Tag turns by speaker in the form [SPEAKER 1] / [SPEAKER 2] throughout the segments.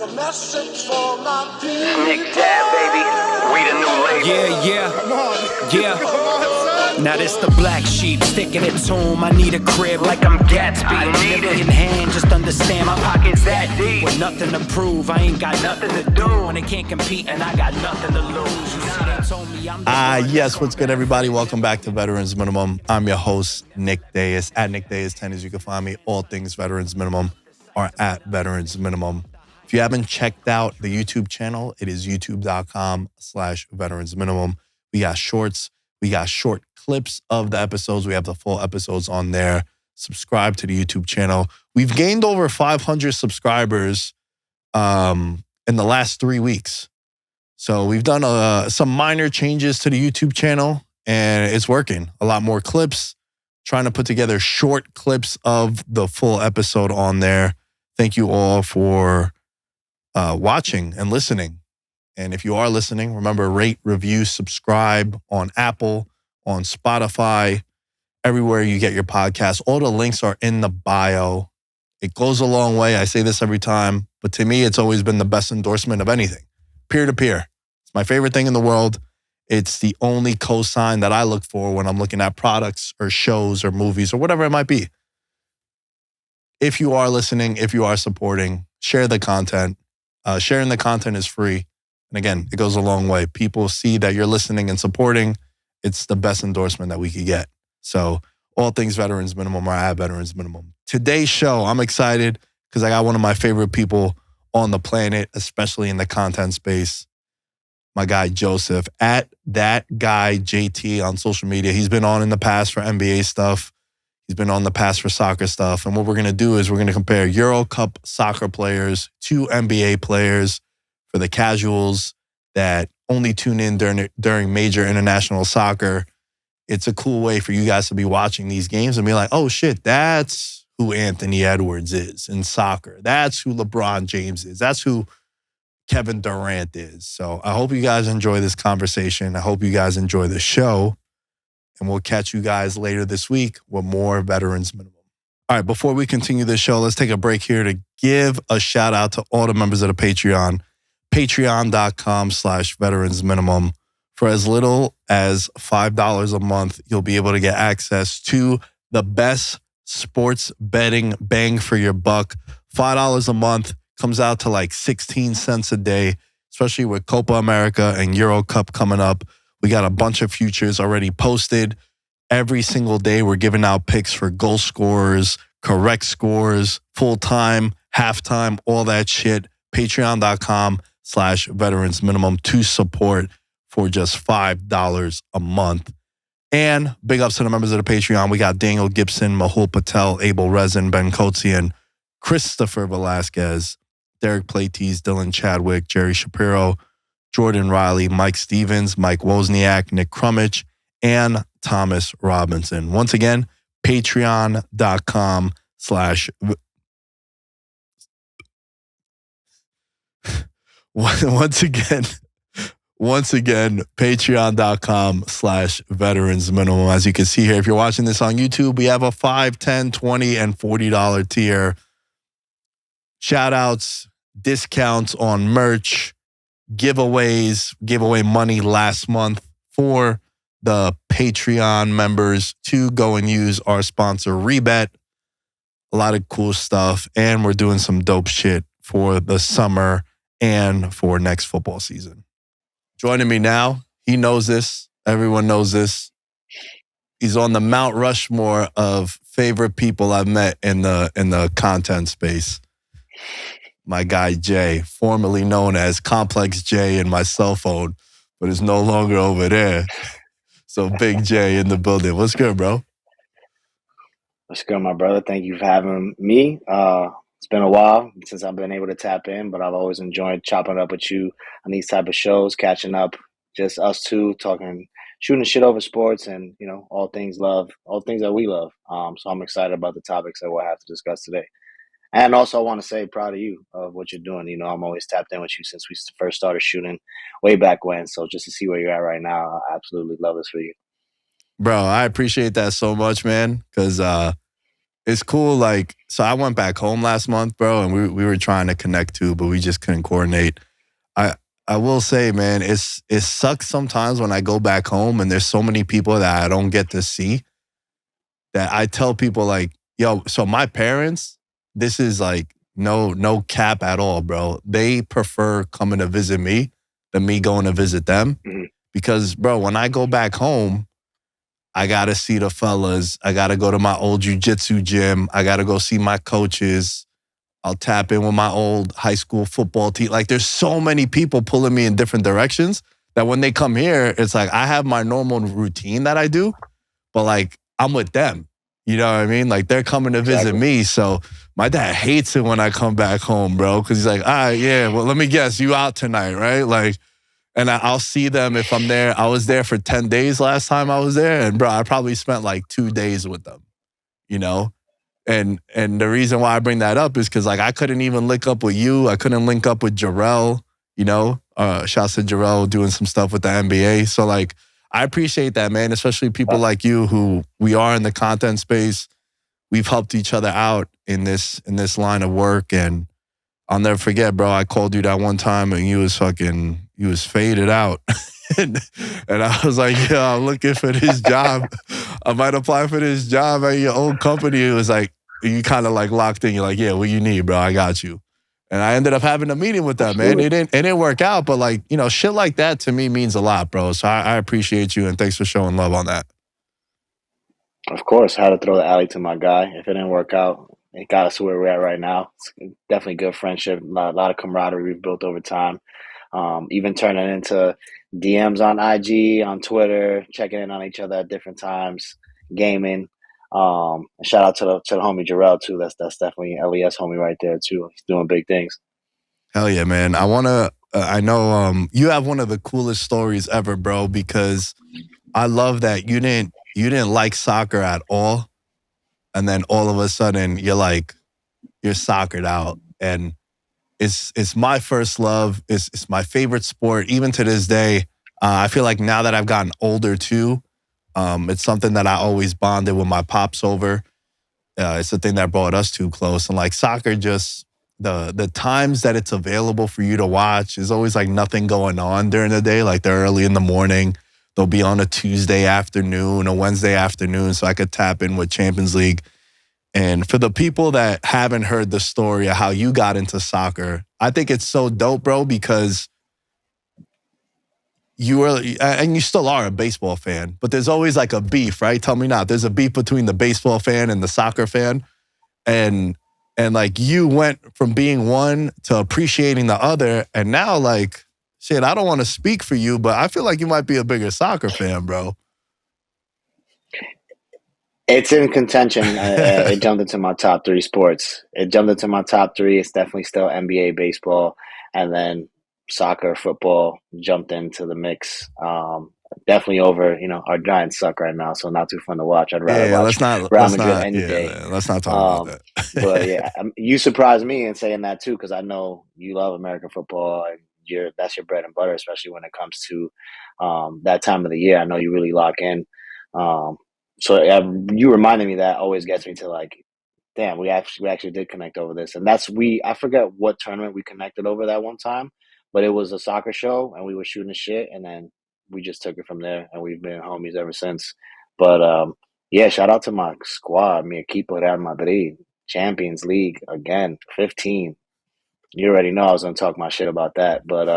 [SPEAKER 1] A message for my people.
[SPEAKER 2] Nick Dad, baby. We the new label.
[SPEAKER 3] Yeah.
[SPEAKER 1] Come on.
[SPEAKER 3] Yeah.
[SPEAKER 1] Come on, son.
[SPEAKER 3] Now this the black sheep sticking its home. I need a crib like I'm Gatsby.
[SPEAKER 2] I need it.
[SPEAKER 3] In hand, just understand my
[SPEAKER 2] Pockets that deep.
[SPEAKER 3] with nothing to prove. I ain't got nothing to do. When they can't compete and I got nothing to lose. You see, they told me I'm the
[SPEAKER 4] Yes, what's good, everybody? Welcome back to Veterans Minimum. I'm your host, Nick Deus. At Nick Deus 10, as you can find me. All things Veterans Minimum are at Veterans Minimum. If you haven't checked out the YouTube channel, it is youtube.com/Veterans Minimum. We got shorts. We got short clips of the episodes. We have the full episodes on there. Subscribe to the YouTube channel. We've gained over 500 subscribers in the last 3 weeks. So we've done some minor changes to the YouTube channel, and it's working. A lot more clips, trying to put together short clips of the full episode on there. Thank you all for watching and listening. And if you are listening, remember, rate, review, subscribe on Apple, on Spotify, everywhere you get your podcasts. All the links are in the bio. It goes a long way. I say this every time, but to me, it's always been the best endorsement of anything. Peer-to-peer. It's my favorite thing in the world. It's the only cosign that I look for when I'm looking at products or shows or movies or whatever it might be. If you are listening, if you are supporting, share the content. Sharing the content is free. And again, it goes a long way. People see that you're listening and supporting. It's the best endorsement that we could get. So all things Veterans Minimum are at Veterans Minimum. Today's show, I'm excited because I got one of my favorite people on the planet, especially in the content space. My guy, Joseph, at that guy, JT on social media. He's been on in the past for NBA stuff. He's been on the past for soccer stuff. And what we're going to do is we're going to compare Euro Cup soccer players to NBA players for the casuals that only tune in during major international soccer. It's a cool way for you guys to be watching these games and be like, oh shit, that's who Anthony Edwards is in soccer. That's who LeBron James is. That's who Kevin Durant is. So I hope you guys enjoy this conversation. I hope you guys enjoy the show. And we'll catch you guys later this week with more Veterans Minimum. All right, before we continue the show, let's take a break here to give a shout out to all the members of the Patreon. Patreon.com/Veterans Minimum. For as little as $5 a month, you'll be able to get access to the best sports betting bang for your buck. $5 a month comes out to like 16 cents a day, especially with Copa America and Euro Cup coming up. We got a bunch of futures already posted. Every single day, we're giving out picks for goal scorers, correct scores, full-time, halftime, all that shit. Patreon.com/Veterans Minimum to support for just $5 a month. And big ups to the members of the Patreon. We got Daniel Gibson, Mahul Patel, Abel Rezin, Ben Kotzian, Christopher Velasquez, Derek Platees, Dylan Chadwick, Jerry Shapiro, Jordan Riley, Mike Stevens, Mike Wozniak, Nick Crummich, and Thomas Robinson. Once again, patreon.com/ Once again, patreon.com/Veterans Minimum. As you can see here, if you're watching this on YouTube, we have a $5, $10, $20, and $40 tier. Shout outs, discounts on merch, giveaways, gave away money last month for the Patreon members to go and use our sponsor, Rebet. A lot of cool stuff. And we're doing some dope shit for the summer and for next football season. Joining me now, he knows this. Everyone knows this. He's on the Mount Rushmore of favorite people I've met in the content space. My guy, Jay, formerly known as Complex J in my cell phone, but is no longer over there. So Big J in the building. What's good, bro?
[SPEAKER 5] What's good, my brother? Thank you for having me. It's been a while since I've been able to tap in, but I've always enjoyed chopping up with you on these type of shows, catching up, just us two talking, shooting shit over sports and, you know, all things love, all things that we love. So I'm excited about the topics that we'll have to discuss today. And also I want to say proud of you of what you're doing. You know, I'm always tapped in with you since we first started shooting way back when. So just to see where you're at right now, I absolutely love this for you.
[SPEAKER 4] Bro, I appreciate that so much, man, because it's cool. Like, so I went back home last month, bro, and we were trying to connect too, but we just couldn't coordinate. I I will say, man, it sucks sometimes when I go back home and there's so many people that I don't get to see that I tell people like, yo, so my parents, this is like no cap at all, bro. They prefer coming to visit me than me going to visit them.
[SPEAKER 5] Mhm.
[SPEAKER 4] Because, bro, when I go back home, I gotta see the fellas. I gotta go to my old jujitsu gym. I gotta go see my coaches. I'll tap in with my old high school football team. Like, there's so many people pulling me in different directions that when they come here, it's like I have my normal routine that I do, but like I'm with them. You know what I mean? Like they're coming to visit
[SPEAKER 5] Exactly.
[SPEAKER 4] me. So my dad hates it when I come back home, bro, because he's like, all right, yeah, well, let me guess, you out tonight, right? Like, and I'll see them if I'm there. I was there for 10 days last time I was there. And bro, I probably spent like 2 days with them, you know? And the reason why I bring that up is because like I couldn't even link up with you. I couldn't link up with Jarrell, you know? Shouts to Jarrell doing some stuff with the NBA. So like I appreciate that, man, especially people like you who we are in the content space. We've helped each other out in this line of work. And I'll never forget, bro. I called you that one time and you was faded out. and I was like, yeah, I'm looking for this job. I might apply for this job at your old company. It was like, you kind of like locked in. You're like, yeah, what you need, bro? I got you. And I ended up having a meeting with them, man. It didn't work out, but like, you know, shit like that to me means a lot, bro. So I appreciate you and thanks for showing love on that.
[SPEAKER 5] Of course, had to throw the alley to my guy. If it didn't work out, it got us where we're at right now. It's definitely good friendship, a lot of camaraderie we've built over time. Even turning into DMs on IG, on Twitter, checking in on each other at different times, gaming. Shout out to the homie Jarrell too. That's definitely LES homie right there too. He's doing big things.
[SPEAKER 4] Hell yeah, man. I know you have one of the coolest stories ever, bro, because I love that you didn't like soccer at all. And then all of a sudden you're soccered out. And it's my first love. It's my favorite sport. Even to this day, I feel like now that I've gotten older too, it's something that I always bonded with my pops over. It's the thing that brought us too close. And like soccer, just the times that it's available for you to watch is always like nothing going on during the day. Like they're early in the morning. They'll be on a Tuesday afternoon, a Wednesday afternoon, so I could tap in with Champions League. And for the people that haven't heard the story of how you got into soccer, I think it's so dope, bro, because you were, and you still are a baseball fan, but there's always like a beef, right? Tell me not. There's a beef between the baseball fan and the soccer fan. And like you went from being one to appreciating the other. And now like, shit, I don't want to speak for you, but I feel like you might be a bigger soccer fan, bro.
[SPEAKER 5] It's in contention. It jumped into my top three sports. It jumped into my top three. It's definitely still NBA, baseball, and then soccer, football jumped into the mix. Definitely over, our Giants suck right now, so not too fun to watch. I'd rather
[SPEAKER 4] Yeah,
[SPEAKER 5] watch Real Madrid any day.
[SPEAKER 4] Let's not talk about
[SPEAKER 5] But
[SPEAKER 4] that.
[SPEAKER 5] yeah, you surprised me in saying that too, because I know you love American football and that's your bread and butter, especially when it comes to that time of the year. I know you really lock in. Um, so you reminded me that always gets me to like, damn, we actually did connect over this, and I forget what tournament we connected over that one time, but it was a soccer show, and we were shooting the shit, and then we just took it from there, and we've been homies ever since. But yeah, shout out to my squad, mi equipo Real Madrid, Champions League again, 15. You already know I was gonna talk my shit about that, but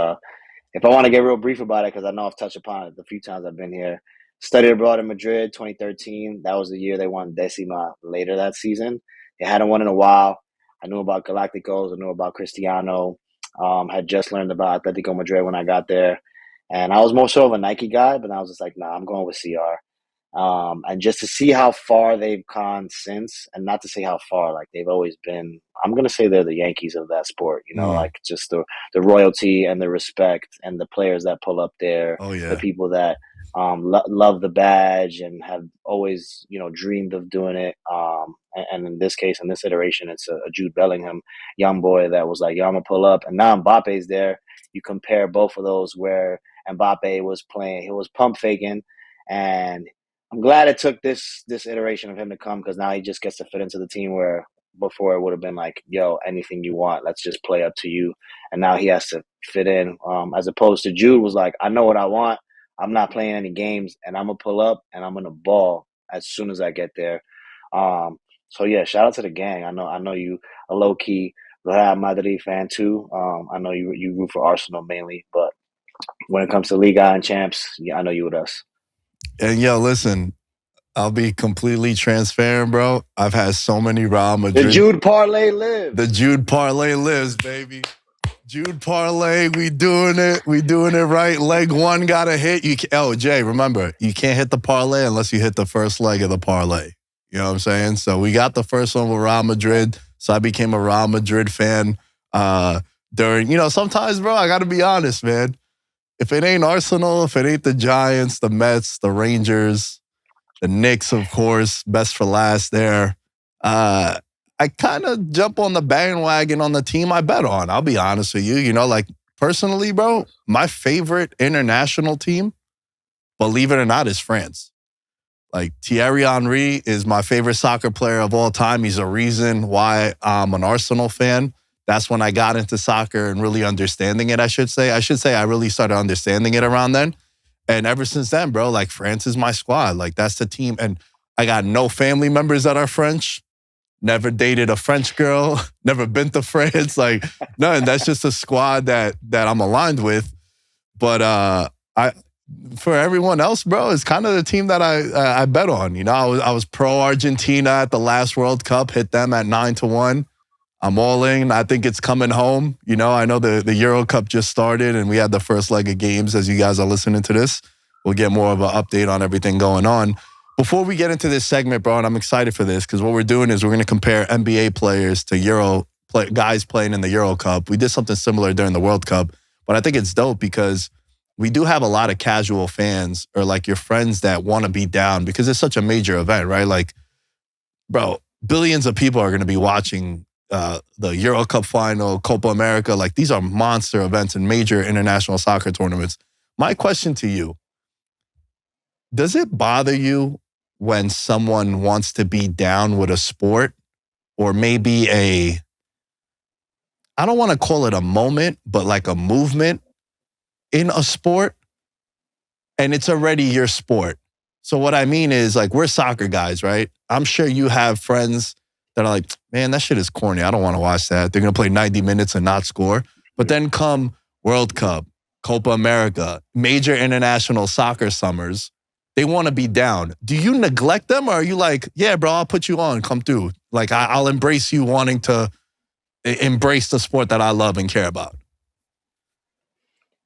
[SPEAKER 5] if I want to get real brief about it, because I know I've touched upon it the few times I've been here. Studied abroad in Madrid, 2013. That was the year they won Decima later that season. They hadn't won in a while. I knew about Galacticos. I knew about Cristiano. Had just learned about Atletico Madrid when I got there. And I was more so of a Nike guy, but I was just like, nah, I'm going with CR. And just to see how far they've gone since, and not to say how far, like they've always been, I'm going to say they're the Yankees of that sport, like just the royalty and the respect and the players that pull up there,
[SPEAKER 4] Oh, yeah.
[SPEAKER 5] the people that love the badge and have always, dreamed of doing it. And in this case, in this iteration, it's a Jude Bellingham, young boy that was like, yo, I'm going to pull up. And now Mbappe's there. You compare both of those where Mbappe was playing, he was pump faking, and I'm glad it took this iteration of him to come, because now he just gets to fit into the team, where before it would have been like, yo, anything you want, let's just play up to you. And now he has to fit in, as opposed to Jude was like, I know what I want. I'm not playing any games, and I'm gonna pull up and I'm gonna ball as soon as I get there. So yeah, shout out to the gang. I know you a low key Real Madrid fan too. I know you root for Arsenal mainly, but when it comes to Liga and champs, yeah, I know you with us.
[SPEAKER 4] And yo, listen, I'll be completely transparent, bro. I've had so many Real Madrid.
[SPEAKER 5] The Jude parlay lives.
[SPEAKER 4] The Jude parlay lives, baby. Jude parlay, we doing it. We doing it right. Leg one got a hit. Jay, remember, you can't hit the parlay unless you hit the first leg of the parlay. You know what I'm saying? So we got the first one with Real Madrid. So I became a Real Madrid fan during, sometimes, bro, I got to be honest, man. If it ain't Arsenal, if it ain't the Giants, the Mets, the Rangers, the Knicks, of course, best for last there, I kind of jump on the bandwagon on the team I bet on. I'll be honest with you. Personally, bro, my favorite international team, believe it or not, is France. Like, Thierry Henry is my favorite soccer player of all time. He's a reason why I'm an Arsenal fan. That's when I got into soccer and really understanding it, I should say. I really started understanding it around then. And ever since then, bro, like, France is my squad. Like, that's the team. And I got no family members that are French. Never dated a French girl. Never been to France. Like, none. That's just a squad that I'm aligned with. But for everyone else, bro, it's kind of the team that I bet on. I was pro Argentina at the last World Cup. Hit them at 9-1. I'm all in. I think it's coming home. I know the Euro Cup just started and we had the first leg of games as you guys are listening to this. We'll get more of an update on everything going on. Before we get into this segment, bro, and I'm excited for this because what we're doing is we're going to compare NBA players to guys playing in the Euro Cup. We did something similar during the World Cup, but I think it's dope because we do have a lot of casual fans or like your friends that want to be down because it's such a major event, right? Like, bro, billions of people are going to be watching the Euro Cup final, Copa America. Like, these are monster events and major international soccer tournaments. My question to you, does it bother you when someone wants to be down with a sport or maybe I don't want to call it a moment, but like a movement in a sport and it's already your sport? So what I mean is, like, we're soccer guys, right? I'm sure you have friends that are like, man, that shit is corny. I don't want to watch that. They're going to play 90 minutes and not score. But then come World Cup, Copa America, major international soccer summers, they want to be down. Do you neglect them or are you like, yeah, bro, I'll put you on, come through. Like, I'll embrace you wanting to embrace the sport that I love and care about?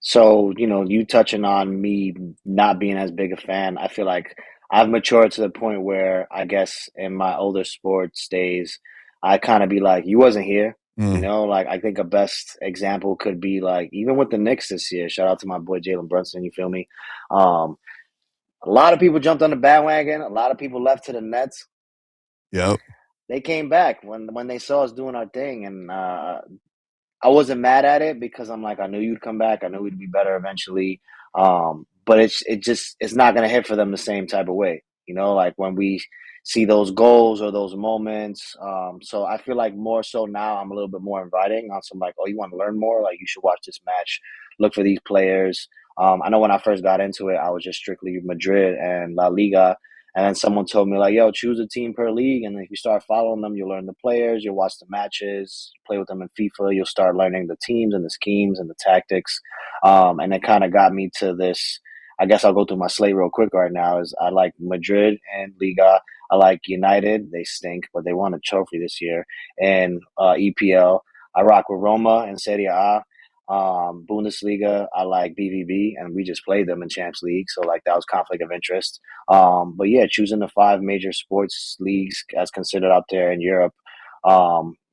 [SPEAKER 5] So, you touching on me not being as big a fan, I feel like I've matured to the point where I guess in my older sports days, I kind of be like, you wasn't here. Like, I think a best example could be like, even with the Knicks this year, shout out to my boy Jalen Brunson, you feel me? A lot of people jumped on the bandwagon. A lot of people left to the Nets.
[SPEAKER 4] Yep.
[SPEAKER 5] They came back when they saw us doing our thing, and I wasn't mad at it because I'm like, I knew you'd come back. I knew we'd be better eventually. But it's not gonna hit for them the same type of way. Like when we see those goals or those moments. So I feel like more so now I'm a little bit more inviting on some like, oh, you want to learn more? Like, you should watch this match, look for these players. I know when I first got into it, I was just strictly Madrid and La Liga. And then someone told me, like, yo, choose a team per league. And if you start following them, you'll learn the players, you'll watch the matches, play with them in FIFA. You'll start learning the teams and the schemes and the tactics. And it kind of got me to this. I guess I'll go through my slate real quick right now. Is I like Madrid and Liga. I like United. They stink, but they won a trophy this year. And EPL. I rock with Roma and Serie A. Bundesliga, I like BVB, and we just played them in Champions League, so like that was conflict of interest. But yeah, choosing the 5 major sports leagues as considered out there in Europe,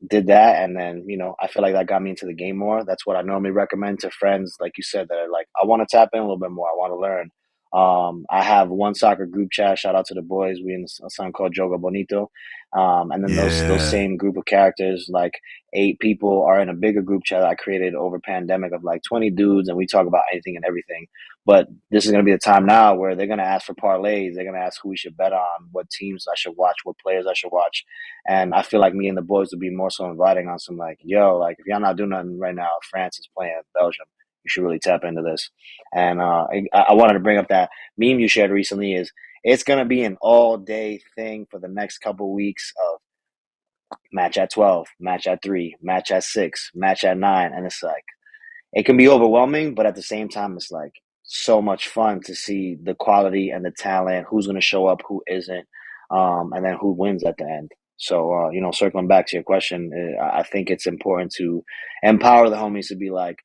[SPEAKER 5] did that, and then I feel like that got me into the game more. That's what I normally recommend to friends, like you said, that are like, I want to tap in a little bit more, I want to learn. I have one soccer group chat. Shout out to the boys. We in a song called Joga Bonito. And then those
[SPEAKER 4] Yeah.
[SPEAKER 5] same group of characters, like 8 people, are in a bigger group chat I created over pandemic of like 20 dudes, and we talk about anything and everything. But this is going to be the time now where they're going to ask for parlays. They're going to ask who we should bet on, what teams I should watch, what players I should watch. And I feel like me and the boys would be more so inviting on some like, yo, like if y'all not doing nothing right now, France is playing Belgium. You should really tap into this. And I wanted to bring up that meme you shared recently. Is it's going to be an all day thing for the next couple weeks of match at 12, match at 3, match at 6, match at 9. And it's like, it can be overwhelming, but at the same time, it's like so much fun to see the quality and the talent, who's going to show up, who isn't, and then who wins at the end. So, circling back to your question, I think it's important to empower the homies to be like,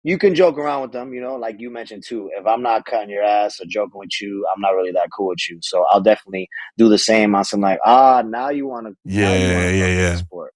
[SPEAKER 5] you can joke around with them, like you mentioned too. If I'm not cutting your ass or joking with you, I'm not really that cool with you. So I'll definitely do the same on some like, now you want
[SPEAKER 4] Yeah,
[SPEAKER 5] to
[SPEAKER 4] yeah,
[SPEAKER 5] fuck with the
[SPEAKER 4] yeah.
[SPEAKER 5] sport.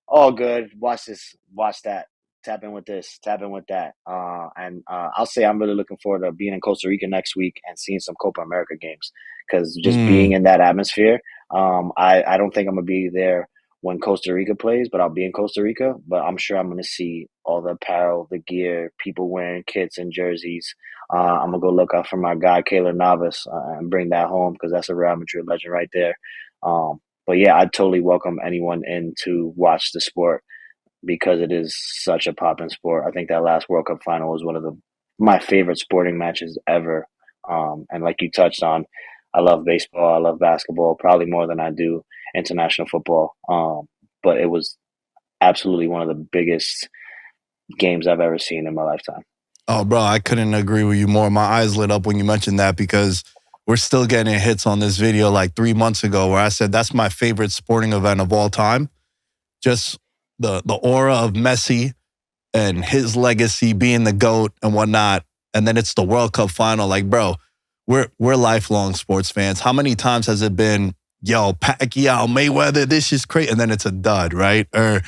[SPEAKER 5] All good. Watch this, watch that. Tap in with this, tap in with that. And I'll say I'm really looking forward to being in Costa Rica next week and seeing some Copa America games, because just being
[SPEAKER 4] Mm,
[SPEAKER 5] in that atmosphere, I don't think I'm gonna be there when Costa Rica plays, but I'll be in Costa Rica. But I'm sure I'm gonna see all the apparel, the gear, people wearing kits and jerseys. I'm gonna go look out for my guy Kaylor Navas and bring that home, because that's a Real Madrid legend right there. But yeah, I'd totally welcome anyone in to watch the sport, because it is such a poppin' sport. I think that last World Cup final was one of my favorite sporting matches ever. And like you touched on, I love baseball, I love basketball, probably more than I do international football. But it was absolutely one of the biggest games I've ever seen in my lifetime.
[SPEAKER 4] Oh, bro, I couldn't agree with you more. My eyes lit up when you mentioned that, because we're still getting hits on this video like 3 months ago where I said that's my favorite sporting event of all time. Just the aura of Messi and his legacy being the GOAT and whatnot. And then it's the World Cup final. Like, bro, we're lifelong sports fans. How many times has it been, yo, Pacquiao, Mayweather, this is crazy, and then it's a dud, right? Or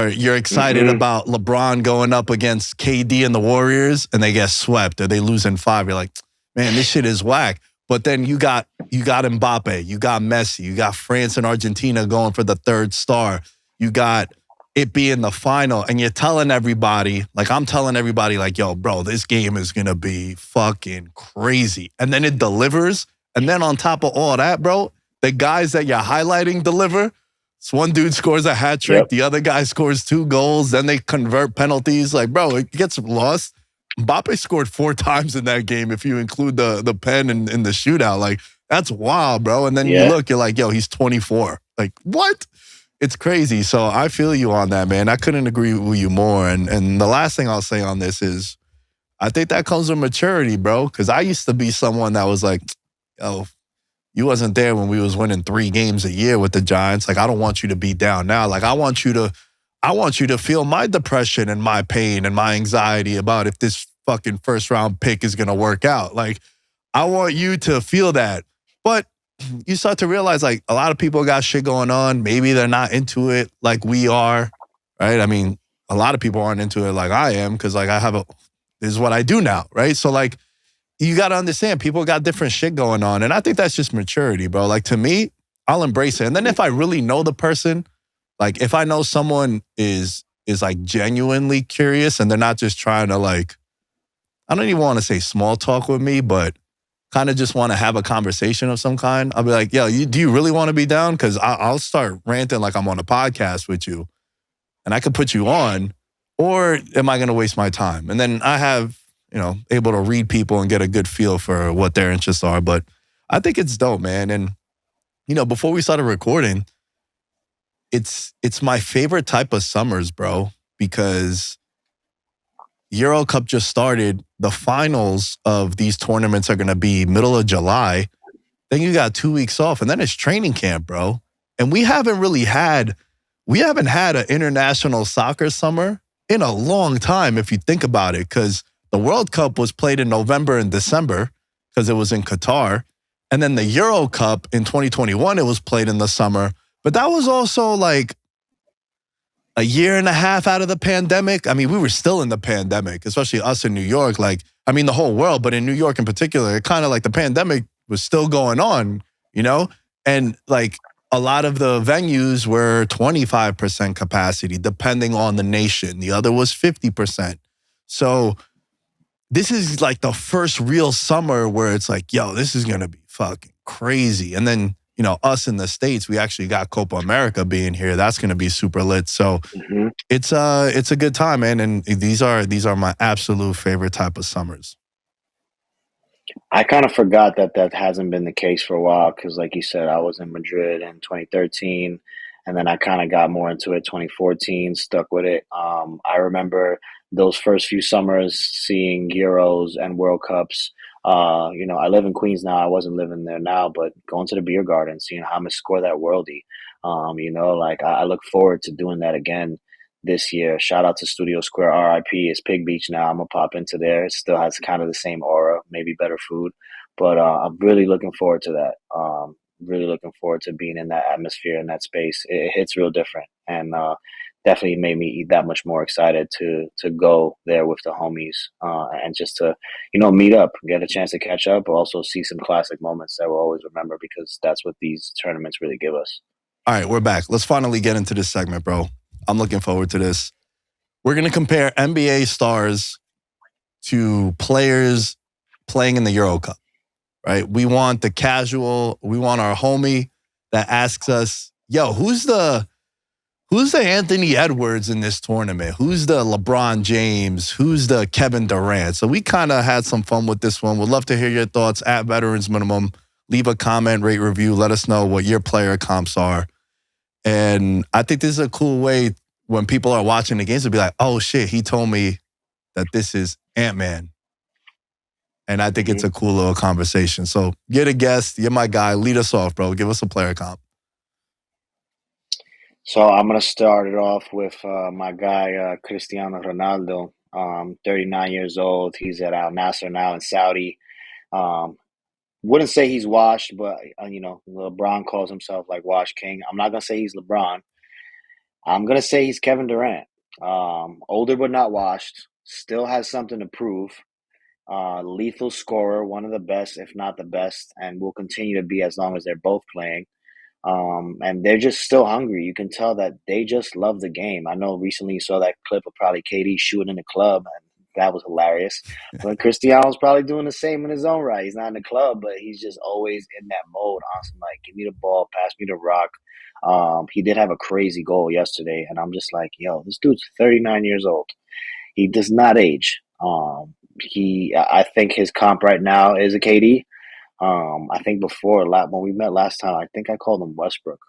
[SPEAKER 4] you're excited
[SPEAKER 5] Mm-hmm.
[SPEAKER 4] about LeBron going up against KD and the Warriors and they get swept or they lose in 5. You're like, man, this shit is whack. But then you got Mbappe, you got Messi, you got France and Argentina going for the third star. You got it being the final, and you're telling everybody, like I'm telling everybody, like, yo, bro, this game is gonna be fucking crazy. And then it delivers. And then on top of all that, bro, the guys that you're highlighting deliver. So one dude scores a hat trick,
[SPEAKER 5] Yep.
[SPEAKER 4] the other guy scores 2 goals, then they convert penalties. Like, bro, it gets lost. Mbappe scored 4 times in that game if you include the pen in the shootout. Like, that's wild, bro. And then you
[SPEAKER 5] Yeah.
[SPEAKER 4] look, you're like, yo, he's 24. Like, what? It's crazy. So I feel you on that, man. I couldn't agree with you more. And the last thing I'll say on this is I think that comes with maturity, bro. Because I used to be someone that was like, yo, you wasn't there when we was winning 3 games a year with the Giants. Like, I don't want you to be down now. Like, I want you to feel my depression and my pain and my anxiety about if this fucking first round pick is gonna work out. Like, I want you to feel that. But you start to realize, like, a lot of people got shit going on. Maybe they're not into it like we are, right? I mean, a lot of people aren't into it like I am, because like this is what I do now, right? So like, you got to understand, people got different shit going on. And I think that's just maturity, bro. Like, to me, I'll embrace it. And then if I really know the person, like if I know someone is like genuinely curious and they're not just trying to like, I don't even want to say small talk with me, but kind of just want to have a conversation of some kind, I'll be like, yo, do you really want to be down? Because I'll start ranting like I'm on a podcast with you and I could put you on, or am I going to waste my time? And then I have, able to read people and get a good feel for what their interests are. But I think it's dope, man. And, before we started recording, it's my favorite type of summers, bro, because Euro Cup just started. The finals of these tournaments are going to be middle of July. Then you got 2 weeks off, and then it's training camp, bro. And we haven't had an international soccer summer in a long time, if you think about it, because the World Cup was played in November and December because it was in Qatar. And then the Euro Cup in 2021, it was played in the summer. But that was also like a year and a half out of the pandemic. I mean, we were still in the pandemic, especially us in New York. Like, I mean, the whole world, but in New York in particular, it kind of like the pandemic was still going on, you know? And like a lot of the venues were 25% capacity, depending on the nation. The other was 50%. So this is like the first real summer where it's like, yo, this is going to be fucking crazy. And then, you know, us in the States, we actually got Copa America being here. That's going to be super lit. So it's a good time, man. And these are my absolute favorite type of summers.
[SPEAKER 5] I kind of forgot that hasn't been the case for a while because, like you said, I was in Madrid in 2013, and then I kind of got more into it 2014, stuck with it. I remember those first few summers seeing Euros and World Cups. You know, I live in Queens now. I wasn't living there now, but going to the beer garden, seeing James score that worldie. You know, like I look forward to doing that again this year. Shout out to Studio Square, RIP. It's Pig Beach now. I'm gonna pop into there. It still has kind of the same aura, maybe better food, but I'm really looking forward to that. Really looking forward to being in that atmosphere, in that space. It hits real different, and definitely made me that much more excited to go there with the homies and just to, you know, meet up, get a chance to catch up, but also see some classic moments that we'll always remember because that's what these tournaments really give us.
[SPEAKER 4] All right, we're back. Let's finally get into this segment, bro. I'm looking forward to this. We're going to compare NBA stars to players playing in the Euro Cup, right? We want the casual, we want our homie that asks us, yo, who's the Anthony Edwards in this tournament? Who's the LeBron James? Who's the Kevin Durant? So we kind of had some fun with this one. Would love to hear your thoughts at Veterans Minimum. Leave a comment, rate, review. Let us know what your player comps are. And I think this is a cool way when people are watching the games to be like, oh shit, he told me that this is Ant-Man. And I think it's a cool little conversation. So you're the guest. You're my guy. Lead us off, bro. Give us a player comp.
[SPEAKER 5] So I'm going to start it off with my guy, Cristiano Ronaldo, 39 years old. He's at Al Nassr now in Saudi. Wouldn't say he's washed, but, you know, LeBron calls himself like Wash King. I'm not going to say he's LeBron. I'm going to say he's Kevin Durant. Older but not washed. Still has something to prove. Lethal scorer, one of the best, if not the best, and will continue to be as long as they're both playing. And they're just still hungry. You can tell that they just love the game. I know recently you saw that clip of probably KD shooting in the club, and that was hilarious. But Cristiano's probably doing the same in his own right. He's not in the club, but he's just always in that mode. Awesome, like, give me the ball, pass me the rock. He did have a crazy goal yesterday, and I'm just like, yo, this dude's 39 years old. He does not age. I think his comp right now is a KD. I think before when we met last time, I think I called him Westbrook,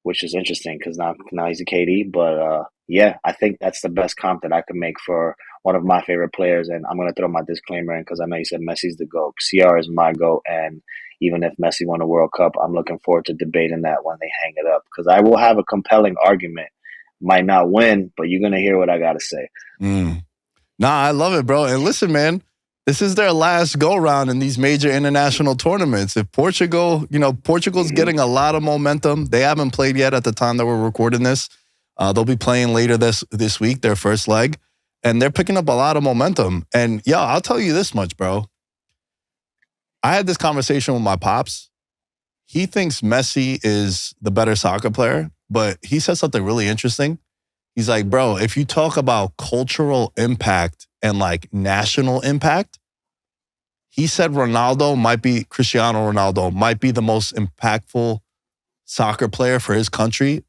[SPEAKER 5] which is interesting because now he's a KD. But yeah, I think that's the best comp that I could make for one of my favorite players. And I'm gonna throw my disclaimer in because I know you said Messi's the GOAT. CR is my GOAT, and even if Messi won a World Cup, I'm looking forward to debating that when they hang it up because I will have a compelling argument. Might not win, but you're gonna hear what I gotta say.
[SPEAKER 4] Nah, I love it, bro. And listen, man. This is their last go-round in these major international tournaments. If Portugal, you know, Portugal's getting a lot of momentum. They haven't played yet at the time that we're recording this. They'll be playing later this week, their first leg. And they're picking up a lot of momentum. And, yeah, I'll tell you this much, bro. I had this conversation with my pops. He thinks Messi is the better soccer player, but he said something really interesting. He's like, bro, if you talk about cultural impact and like national impact, he said Cristiano Ronaldo might be the most impactful soccer player for his country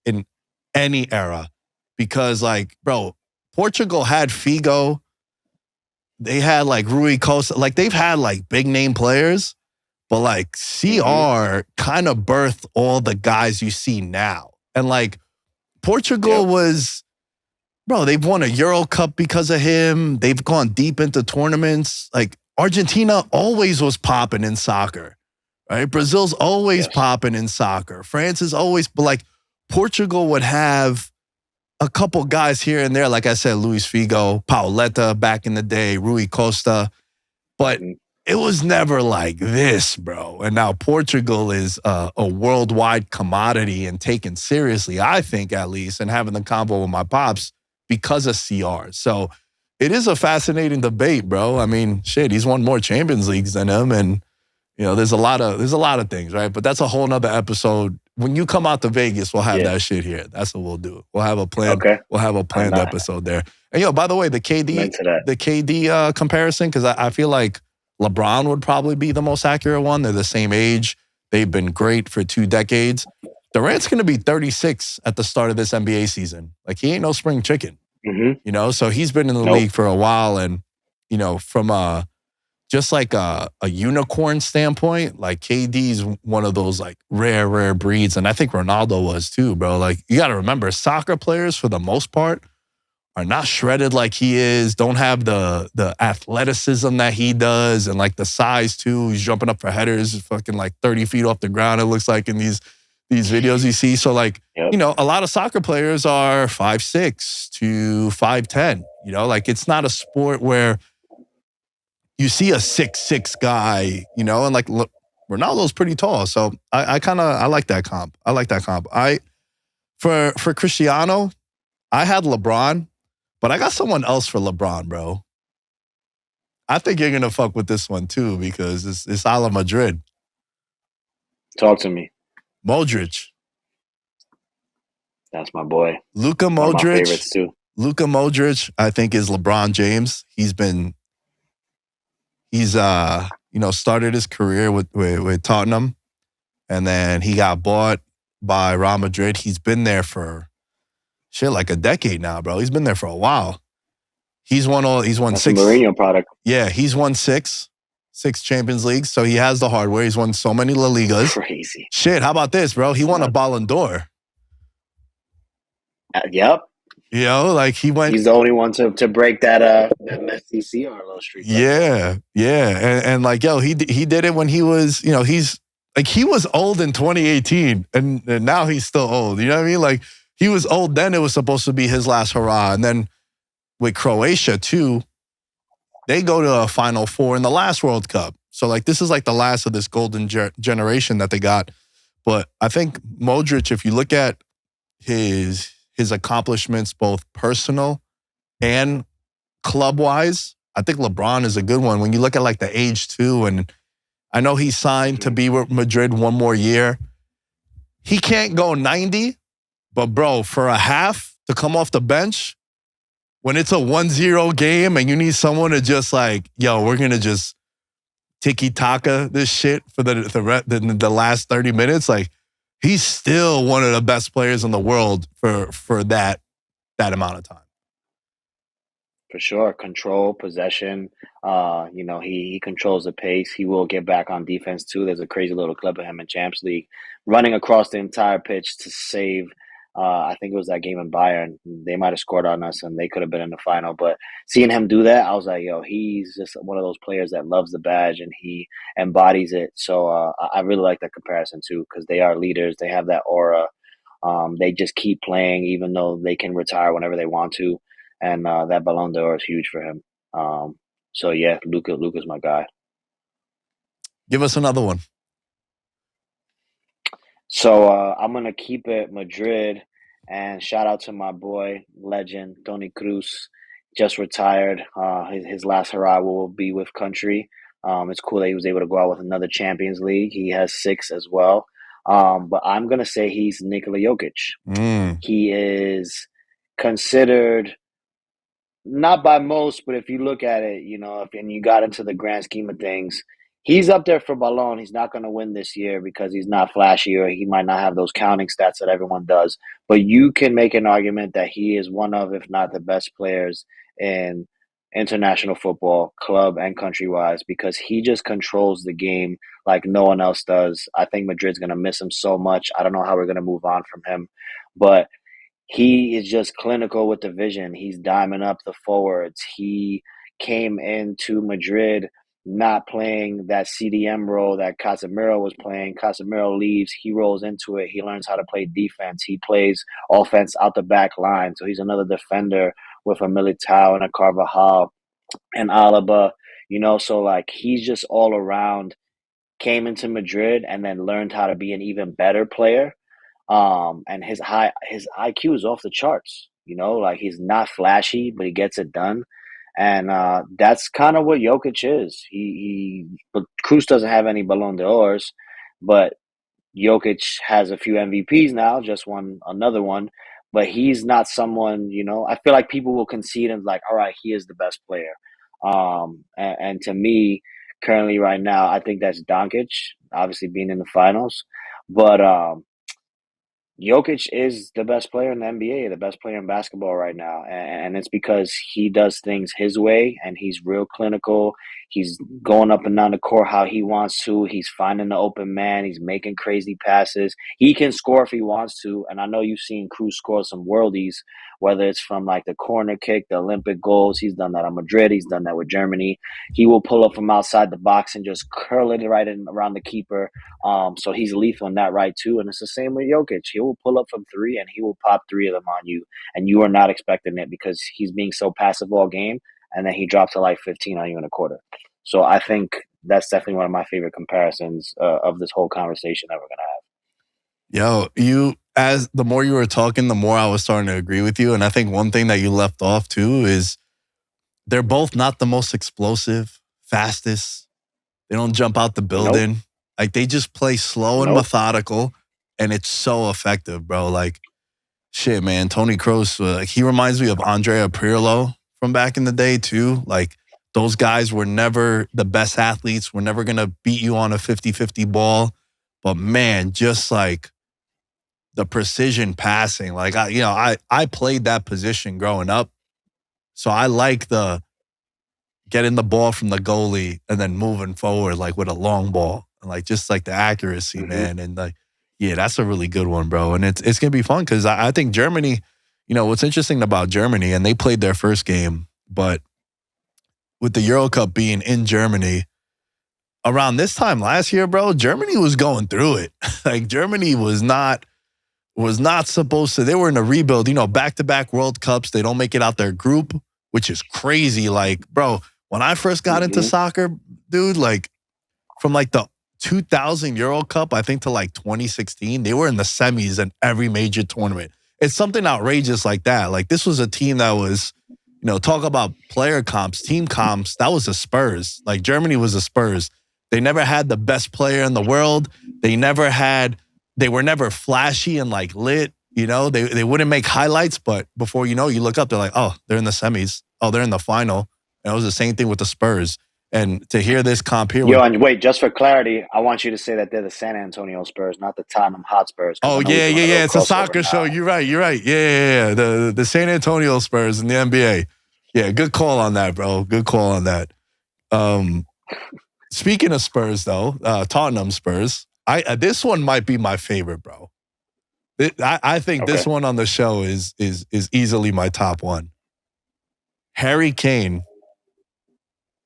[SPEAKER 4] in any era. Because like, bro, Portugal had Figo. They had like Rui Costa. Like they've had like big name players, but like CR kind of birthed all the guys you see now. And like Portugal was, bro, they've won a Euro Cup because of him. They've gone deep into tournaments. Like Argentina always was popping in soccer, right? Brazil's always popping in soccer. France is always, but like Portugal would have a couple guys here and there. Like I said, Luis Figo, Pauleta back in the day, Rui Costa. But it was never like this, bro. And now Portugal is a worldwide commodity and taken seriously, I think, at least, and having the convo with my pops because of CR. So it is a fascinating debate, bro. I mean, shit, he's won more Champions Leagues than him, and there's a lot of things, right? But that's a whole nother episode. When you come out to Vegas, we'll have that shit here. That's what we'll do. We'll have a planned.
[SPEAKER 5] Okay.
[SPEAKER 4] We'll have a planned episode there. And by the way, the KD comparison, because I feel like LeBron would probably be the most accurate one. They're the same age. They've been great for 2 decades. Durant's going to be 36 at the start of this NBA season. Like, he ain't no spring chicken.
[SPEAKER 5] Mm-hmm.
[SPEAKER 4] So he's been in the league for a while, and from just like a unicorn standpoint, like KD's one of those like rare breeds. And I think Ronaldo was too, bro. Like, you got to remember, soccer players for the most part are not shredded like he is, don't have the athleticism that he does, and like the size too. He's jumping up for headers, fucking like 30 feet off the ground, it looks like in these videos you see. So like, a lot of soccer players are 5'6" to 5'10", like it's not a sport where you see a 6'6" guy, and like, look, Ronaldo's pretty tall. So I like that comp. For Cristiano, I had LeBron, but I got someone else for LeBron, bro. I think you're gonna fuck with this one too, because it's a la Madrid.
[SPEAKER 5] Talk to me.
[SPEAKER 4] Modric.
[SPEAKER 5] That's my boy.
[SPEAKER 4] Luka Modric.
[SPEAKER 5] One of my favorites too.
[SPEAKER 4] Luka Modric, I think, is LeBron James. He's started his career with Tottenham, and then he got bought by Real Madrid. He's been there for like a decade now, bro. He's been there for a while. He's won
[SPEAKER 5] That's
[SPEAKER 4] 6.
[SPEAKER 5] A Mourinho product.
[SPEAKER 4] Yeah, he's won 6 Champions Leagues. So he has the hardware. He's won so many La Ligas.
[SPEAKER 5] Crazy.
[SPEAKER 4] Shit, how about this, bro? He won a Ballon d'Or.
[SPEAKER 5] Yep.
[SPEAKER 4] Like he went.
[SPEAKER 5] He's the only one to break that Messi CR little streak.
[SPEAKER 4] Yeah. And like, he did it when he was, he's like, he was old in 2018 and now he's still old. You know what I mean? Like, he was old then. It was supposed to be his last hurrah. And then with Croatia too, they go to a Final Four in the last World Cup. So like, this is like the last of this golden generation that they got. But I think Modric, if you look at his accomplishments, both personal and club-wise, I think LeBron is a good one. When you look at like the age too, and I know he signed to be with Madrid one more year. He can't go 90, but bro, for a half to come off the bench, when it's a 1-0 game and you need someone to just like, we're going to just tiki-taka this shit for the last 30 minutes, like, he's still one of the best players in the world for that amount of time.
[SPEAKER 5] For sure. Control, possession. He controls the pace. He will get back on defense too. There's a crazy little clip of him in Champions League running across the entire pitch to save. I think it was that game in Bayern. They might have scored on us and they could have been in the final. But seeing him do that, I was like, he's just one of those players that loves the badge and he embodies it. So I really like that comparison too, because they are leaders. They have that aura. They just keep playing even though they can retire whenever they want to. And that Ballon d'Or is huge for him. So yeah, Luka's my guy.
[SPEAKER 4] Give us another one.
[SPEAKER 5] So I'm going to keep it Madrid, and shout out to my boy, legend, Toni Kroos, just retired. His last hurrah will be with country. It's cool that he was able to go out with another Champions League. He has 6 as well. But I'm going to say he's Nikola Jokic. He is considered, not by most, but if you look at it, and you got into the grand scheme of things, he's up there for Ballon. He's not going to win this year because he's not flashy or he might not have those counting stats that everyone does. But you can make an argument that he is one of, if not the best players in international football, club and country-wise, because he just controls the game like no one else does. I think Madrid's going to miss him so much. I don't know how we're going to move on from him. But he is just clinical with the vision. He's diming up the forwards. He came into Madrid not playing that CDM role that Casemiro was playing. Casemiro leaves, he rolls into it. He learns how to play defense. He plays offense out the back line. So he's another defender with a Militao and a Carvajal and Alaba, so like he's just all around, came into Madrid and then learned how to be an even better player. And his IQ is off the charts, like he's not flashy, but he gets it done. And that's kind of what Jokic is. But Cruz doesn't have any Ballon d'Ors, but Jokic has a few MVPs now, just won another one. But he's not someone, I feel like people will concede and like, all right, he is the best player. And to me, currently right now, I think that's Doncic, obviously being in the finals. But Jokic is the best player in the NBA, the best player in basketball right now. And it's because he does things his way and he's real clinical. He's going up and down the court how he wants to. He's finding the open man. He's making crazy passes. He can score if he wants to. And I know you've seen Cruz score some worldies, whether it's from like the corner kick, the Olympic goals. He's done that at Madrid. He's done that with Germany. He will pull up from outside the box and just curl it right in around the keeper. So he's lethal in that right too. And it's the same with Jokic. He will pull up from three and he will pop three of them on you. And you are not expecting it because he's being so passive all game. And then he drops to like 15 on you in a quarter. So I think that's definitely one of my favorite comparisons of this whole conversation that we're going to
[SPEAKER 4] Yo,
[SPEAKER 5] have.
[SPEAKER 4] as the more you were talking, the more I was starting to agree with you. And I think one thing that you left off too is they're both not the most explosive, fastest. They don't jump out the building.
[SPEAKER 5] Nope.
[SPEAKER 4] Like they just play slow and methodical, and it's so effective, bro. Like, shit, man. Tony Kroos, he reminds me of Andrea Pirlo from back in the day too. Like those guys were never the best athletes. We're never gonna beat you on a 50-50 ball, but man, just like the precision passing. Like I played that position growing up, so I like the getting the ball from the goalie and then moving forward like with a long ball and like just like the accuracy, man. And like, yeah, that's a really good one, bro. And it's gonna be fun because I think Germany, what's interesting about Germany, and they played their first game, but with the Euro Cup being in Germany around this time last year, bro, Germany was going through it. Like Germany was not supposed to. They were in a rebuild, back-to-back World Cups. They don't make it out their group, which is crazy. Like, bro, when I first got into soccer, dude, like from like the 2000 Euro Cup, I think to like 2016, they were in the semis in every major tournament. It's something outrageous like that. Like this was a team that was, talk about player comps, team comps. That was the Spurs. Like Germany was the Spurs. They never had the best player in the world. They were never flashy and like lit. They wouldn't make highlights, but before you look up, they're like, oh, they're in the semis. Oh, they're in the final. And it was the same thing with the Spurs. And to hear this comp here.
[SPEAKER 5] And wait, just for clarity, I want you to say that they're the San Antonio Spurs, not the Tottenham Hotspurs.
[SPEAKER 4] Oh, yeah. It's a soccer show. You're right. Yeah. The San Antonio Spurs in the NBA. Yeah, good call on that, bro. Good call on that. Speaking of Spurs, though, Tottenham Spurs, this one might be my favorite, bro. I think this one on the show is easily my top one. Harry Kane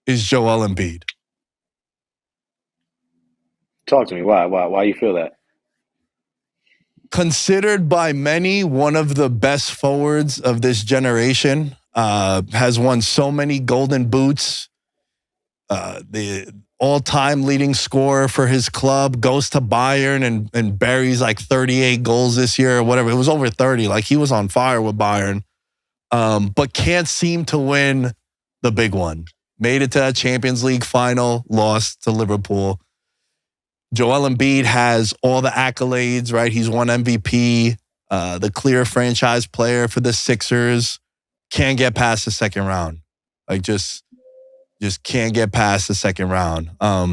[SPEAKER 4] is Joel Embiid.
[SPEAKER 5] Talk to me. Why you feel that?
[SPEAKER 4] Considered by many one of the best forwards of this generation, has won so many golden boots. The all-time leading scorer for his club, goes to Bayern and buries like 38 goals this year or whatever. It was over 30. Like he was on fire with Bayern, but can't seem to win the big one. Made it to a Champions League final, lost to Liverpool. Joel Embiid has all the accolades, right? He's won MVP, the clear franchise player for the Sixers. Can't get past the second round. Like just can't get past the second round. I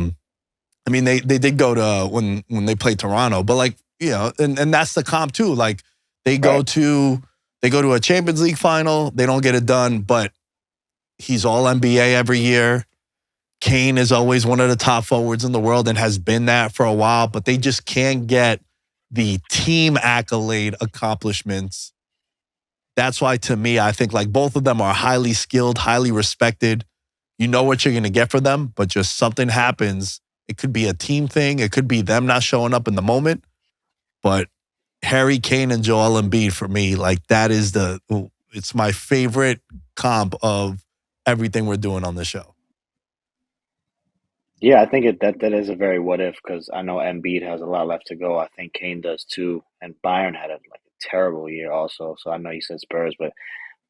[SPEAKER 4] mean, they did go to when they played Toronto, but like, and that's the comp too. Like they go to a Champions League final, they don't get it done, but he's all NBA every year. Kane is always one of the top forwards in the world and has been that for a while, but they just can't get the team accolade accomplishments. That's why, to me, I think like both of them are highly skilled, highly respected. You know what you're going to get for them, but just something happens. It could be a team thing. It could be them not showing up in the moment. But Harry Kane and Joel Embiid, for me, like that is it's my favorite comp of everything we're doing on the show.
[SPEAKER 5] Yeah, I think that is a very what if because I know Embiid has a lot left to go. I think Kane does too, and Bayern had a terrible year also. So I know you said Spurs, but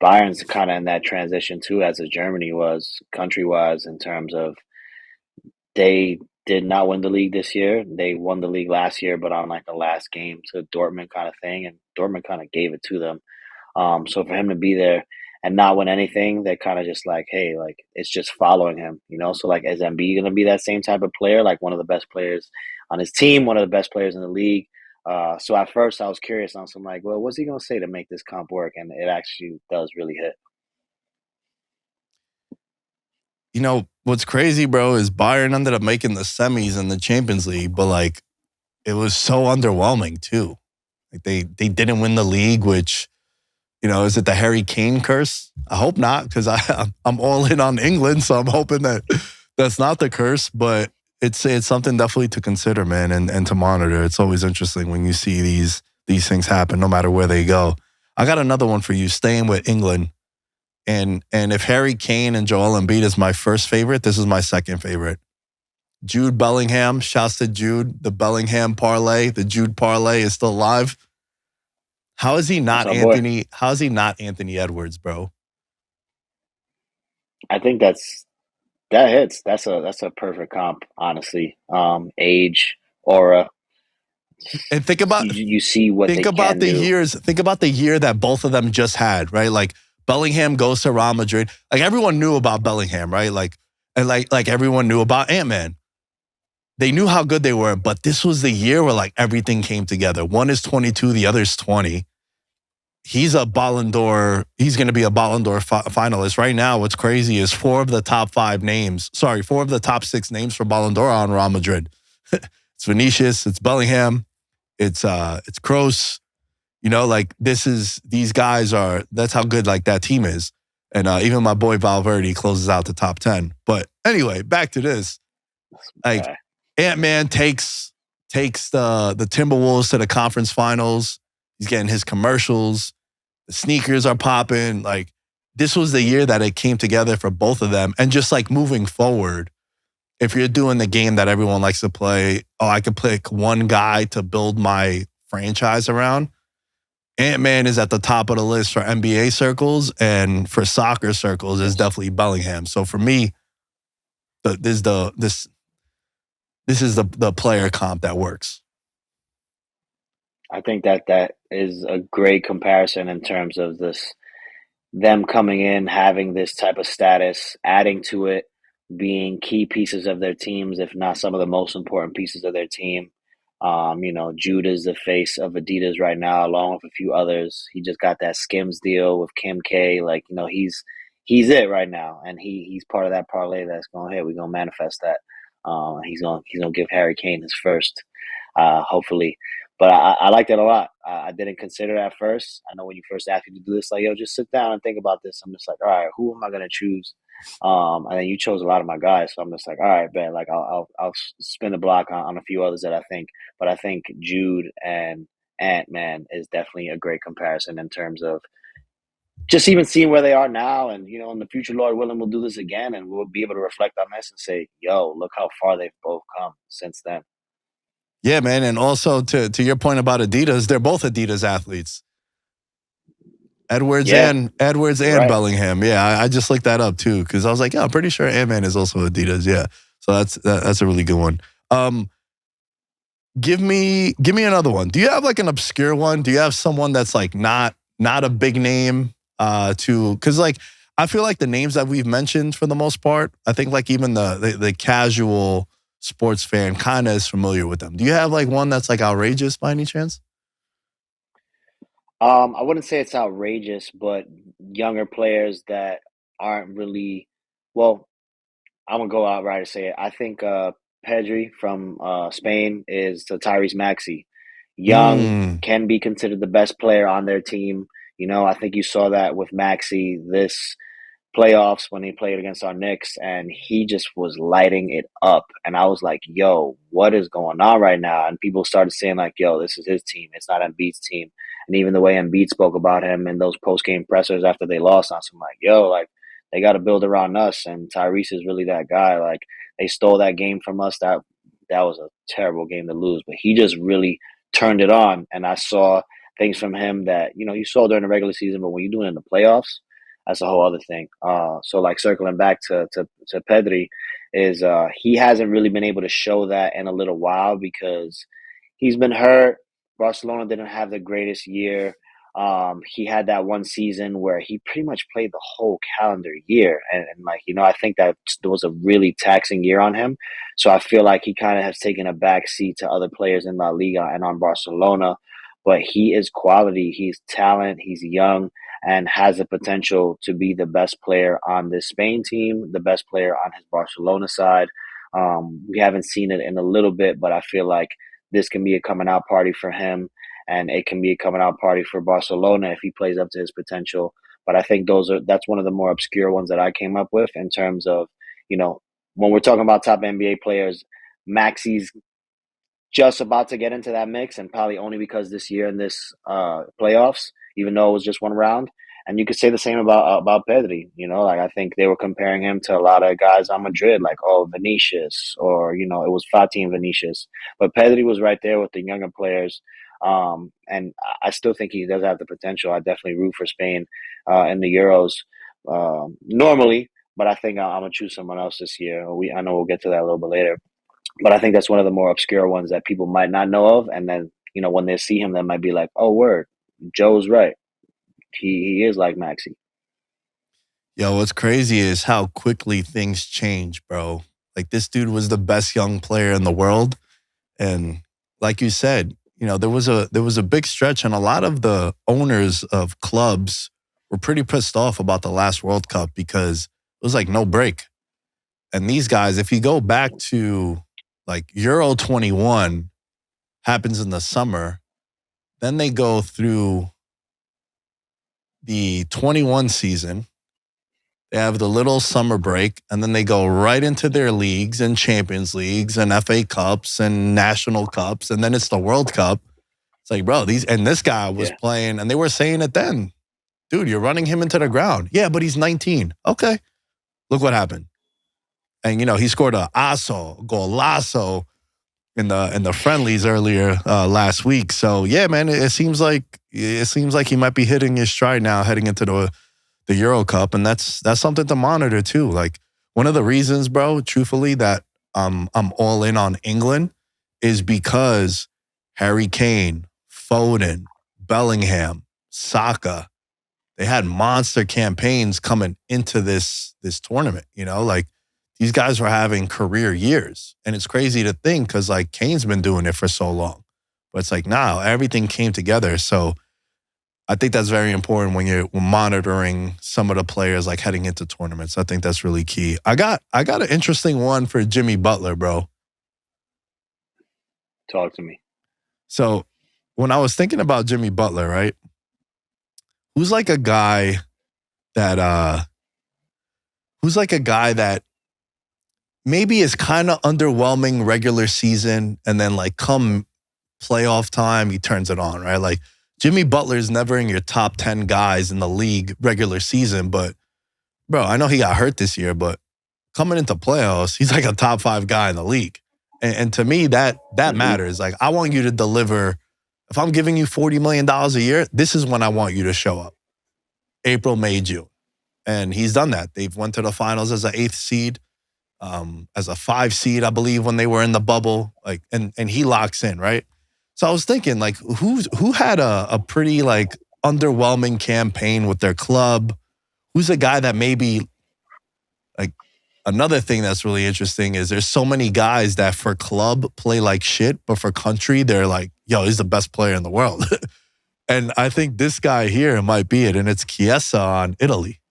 [SPEAKER 5] Bayern's kind of in that transition too, as Germany was country-wise, in terms of they did not win the league this year. They won the league last year, but on like the last game to Dortmund kind of thing, and Dortmund kind of gave it to them. So for him to be there and not win anything, they're kind of just like, hey, like it's just following him, you know. So like, is Embiid gonna be that same type of player, like one of the best players on his team, one of the best players in the league? So at first I was curious on some like, well, what's he gonna say to make this comp work? And it actually does really hit.
[SPEAKER 4] You know, what's crazy, bro, is Bayern ended up making the semis in the Champions League, but like it was so underwhelming too. Like they didn't win the league, which, you know, is it the Harry Kane curse? I hope not, because I'm all in on England, so I'm hoping that that's not the curse. But it's something definitely to consider, man, and to monitor. It's always interesting when you see these things happen, no matter where they go. I got another one for you, staying with England. And if Harry Kane and Joel Embiid is my first favorite, this is my second favorite. Jude Bellingham, shouts to Jude, the Bellingham parlay, the Jude parlay is still alive. How is he not Anthony? How is he not Anthony Edwards, bro?
[SPEAKER 5] I think that hits. That's a perfect comp, honestly. Age, aura.
[SPEAKER 4] And think about
[SPEAKER 5] you see what they can do.
[SPEAKER 4] Think about the year that both of them just had, right? Like Bellingham goes to Real Madrid. Like everyone knew about Bellingham, right? Like everyone knew about Ant-Man. They knew how good they were, but this was the year where like everything came together. One is 22, the other is 20. He's a Ballon d'Or. He's going to be a Ballon d'Or finalist right now. What's crazy is four of the top six names for Ballon d'Or are on Real Madrid. It's Vinicius, it's Bellingham, it's Kroos. You know, like these guys are. That's how good like that team is. And even my boy Valverde closes out the top 10. But anyway, back to this. Like Ant-Man takes the Timberwolves to the conference finals. He's getting his commercials. The sneakers are popping. Like this was the year that it came together for both of them. And just like moving forward, if you're doing the game that everyone likes to play, I could pick one guy to build my franchise around. Ant-Man is at the top of the list for NBA circles, and for soccer circles is definitely Bellingham. So for me, this is the player comp that works.
[SPEAKER 5] I think that is a great comparison in terms of them coming in, having this type of status, adding to it, being key pieces of their teams, if not some of the most important pieces of their team. You know, Jude is the face of Adidas right now, along with a few others. He just got that Skims deal with Kim K. Like, you know, he's it right now, and he's part of that parlay that's going. Hey, we're gonna manifest that. He's gonna give Harry Kane his first, hopefully. But I like that a lot. I didn't consider it at first. I know when you first asked me to do this, like, yo, just sit down and think about this. I'm just like, all right, who am I gonna choose? And then you chose a lot of my guys, so I'm just like, all right, man. Like, I'll spin the block on a few others that I think. But I think Jude and Ant-Man is definitely a great comparison in terms of just even seeing where they are now, and you know, in the future, Lord willing, we'll do this again, and we'll be able to reflect on this and say, yo, look how far they've both come since then.
[SPEAKER 4] Yeah, man. And also to your point about Adidas, they're both Adidas athletes. Edwards and right. Bellingham. Yeah, I just looked that up too, because I was like, yeah, I'm pretty sure Ant-Man is also Adidas. Yeah. So that's a really good one. Give me another one. Do you have like an obscure one? Do you have someone that's like not a big name because like I feel like the names that we've mentioned for the most part, I think like even the casual sports fan kind of is familiar with them. Do you have like one that's like outrageous by any chance?
[SPEAKER 5] I wouldn't say it's outrageous, but younger players that aren't really well. I'm gonna go outright and say it. I think Pedri from Spain is the Tyrese Maxey. Young, can be considered the best player on their team. You know, I think you saw that with Maxey this playoffs when he played against our Knicks, and he just was lighting it up. And I was like, yo, what is going on right now? And people started saying like, yo, this is his team. It's not Embiid's team. And even the way Embiid spoke about him in those post-game pressers after they lost, I was like, yo, like, they got to build around us. And Tyrese is really that guy. Like, they stole that game from us. That was a terrible game to lose. But he just really turned it on. And I saw things from him that, you know, you saw during the regular season, but when you do it in the playoffs, that's a whole other thing. So like circling back to Pedri, is he hasn't really been able to show that in a little while because he's been hurt. Barcelona didn't have the greatest year. He had that one season where he pretty much played the whole calendar year, and like I think that was a really taxing year on him. So I feel like he kind of has taken a back seat to other players in La Liga and on Barcelona. But he is quality. He's talent. He's young and has the potential to be the best player on this Spain team, the best player on his Barcelona side. We haven't seen it in a little bit, but I feel like this can be a coming out party for him, and it can be a coming out party for Barcelona if he plays up to his potential. But I think that's one of the more obscure ones that I came up with in terms of, when we're talking about top NBA players, Maxi's just about to get into that mix, and probably only because this year in this playoffs, even though it was just one round. And you could say the same about Pedri. Like I think they were comparing him to a lot of guys on Madrid, like Vinicius, or it was Fati and Vinicius. But Pedri was right there with the younger players, and I still think he does have the potential. I definitely root for Spain in the Euros normally, but I think I'm gonna choose someone else this year. I know we'll get to that a little bit later. But I think that's one of the more obscure ones that people might not know of. And then, when they see him, they might be like, oh, word, Joe's right. He is like Maxi.
[SPEAKER 4] Yo, what's crazy is how quickly things change, bro. Like, this dude was the best young player in the world. And like you said, there was a big stretch, and a lot of the owners of clubs were pretty pissed off about the last World Cup because it was like no break. And these guys, if you go back to like Euro 21 happens in the summer, then they go through the 21 season. They have the little summer break, and then they go right into their leagues and Champions Leagues and FA Cups and National Cups, and then it's the World Cup. It's like, bro, this guy was playing, and they were saying it then. Dude, you're running him into the ground. Yeah, but he's 19. Okay. Look what happened. And, he scored a golazo in the friendlies earlier last week. So, yeah, man, it seems like he might be hitting his stride now heading into the Euro Cup. And that's something to monitor, too. Like, one of the reasons, bro, truthfully, that I'm all in on England is because Harry Kane, Foden, Bellingham, Saka, they had monster campaigns coming into this tournament, like, these guys were having career years. And it's crazy to think because, like, Kane's been doing it for so long. But it's like, now everything came together. So I think that's very important when you're monitoring some of the players, like, heading into tournaments. I think that's really key. I got an interesting one for Jimmy Butler, bro.
[SPEAKER 5] Talk to me.
[SPEAKER 4] So when I was thinking about Jimmy Butler, right, who's like a guy that maybe is kind of underwhelming regular season, and then like come playoff time, he turns it on, right? Like, Jimmy Butler's never in your top 10 guys in the league regular season, but bro, I know he got hurt this year, but coming into playoffs, he's like a top 5 guy in the league. And to me, that matters. Like, I want you to deliver. If I'm giving you $40 million a year, this is when I want you to show up. April, May, June. And he's done that. They've went to the finals as an 8th seed. As a 5 seed, I believe, when they were in the bubble, like, and he locks in, right? So I was thinking, like, who had a pretty like underwhelming campaign with their club? Who's a guy that maybe, like, another thing that's really interesting is there's so many guys that for club play like shit, but for country they're like, yo, he's the best player in the world. And I think this guy here might be it, and it's Chiesa on Italy.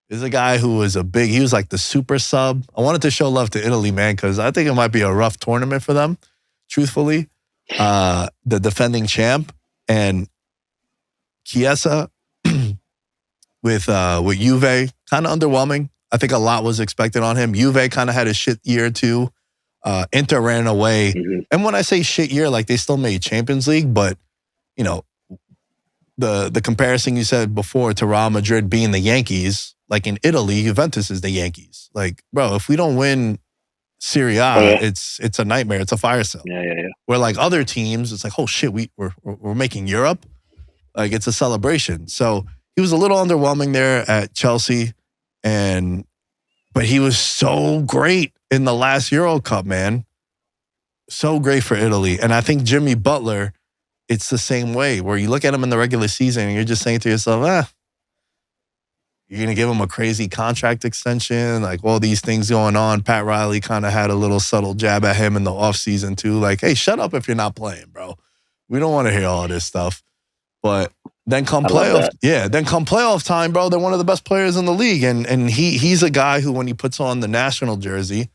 [SPEAKER 4] He's a guy who was he was like the super sub. I wanted to show love to Italy, man, because I think it might be a rough tournament for them, truthfully. The defending champ, and Chiesa with Juve, kind of underwhelming. I think a lot was expected on him. Juve kind of had a shit year too. Inter ran away. Mm-hmm. And when I say shit year, like, they still made Champions League, but, the comparison you said before to Real Madrid being the Yankees, like, in Italy, Juventus is the Yankees. Like, bro, if we don't win Serie A, it's a nightmare. It's a fire sale.
[SPEAKER 5] Yeah.
[SPEAKER 4] Where, like, other teams, it's like, oh shit, we're making Europe. Like, it's a celebration. So he was a little underwhelming there at Chelsea, but he was so great in the last Euro Cup, man. So great for Italy. And I think Jimmy Butler, it's the same way, where you look at him in the regular season and you're just saying to yourself, you're going to give him a crazy contract extension, like all these things going on. Pat Riley kind of had a little subtle jab at him in the offseason too, like, hey, shut up if you're not playing, bro. We don't want to hear all this stuff. But then come playoff time, bro, they're one of the best players in the league. And he's a guy who, when he puts on the national jersey,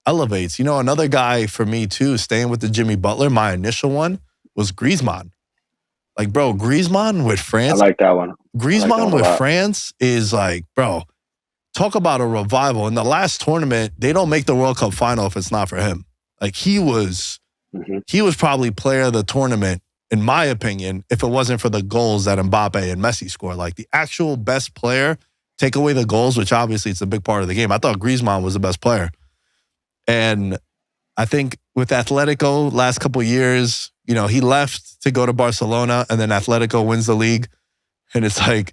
[SPEAKER 4] elevates. You know, another guy for me too, staying with the Jimmy Butler, my initial one was Griezmann. Like, bro, Griezmann with France.
[SPEAKER 5] I like that one.
[SPEAKER 4] Griezmann with France is like, bro, talk about a revival. In the last tournament, they don't make the World Cup final if it's not for him. Like, he was probably player of the tournament, in my opinion, if it wasn't for the goals that Mbappe and Messi scored. Like, the actual best player, take away the goals, which obviously it's a big part of the game. I thought Griezmann was the best player. And I think with Atletico last couple of years, you know, he left to go to Barcelona, and then Atletico wins the league. And it's like,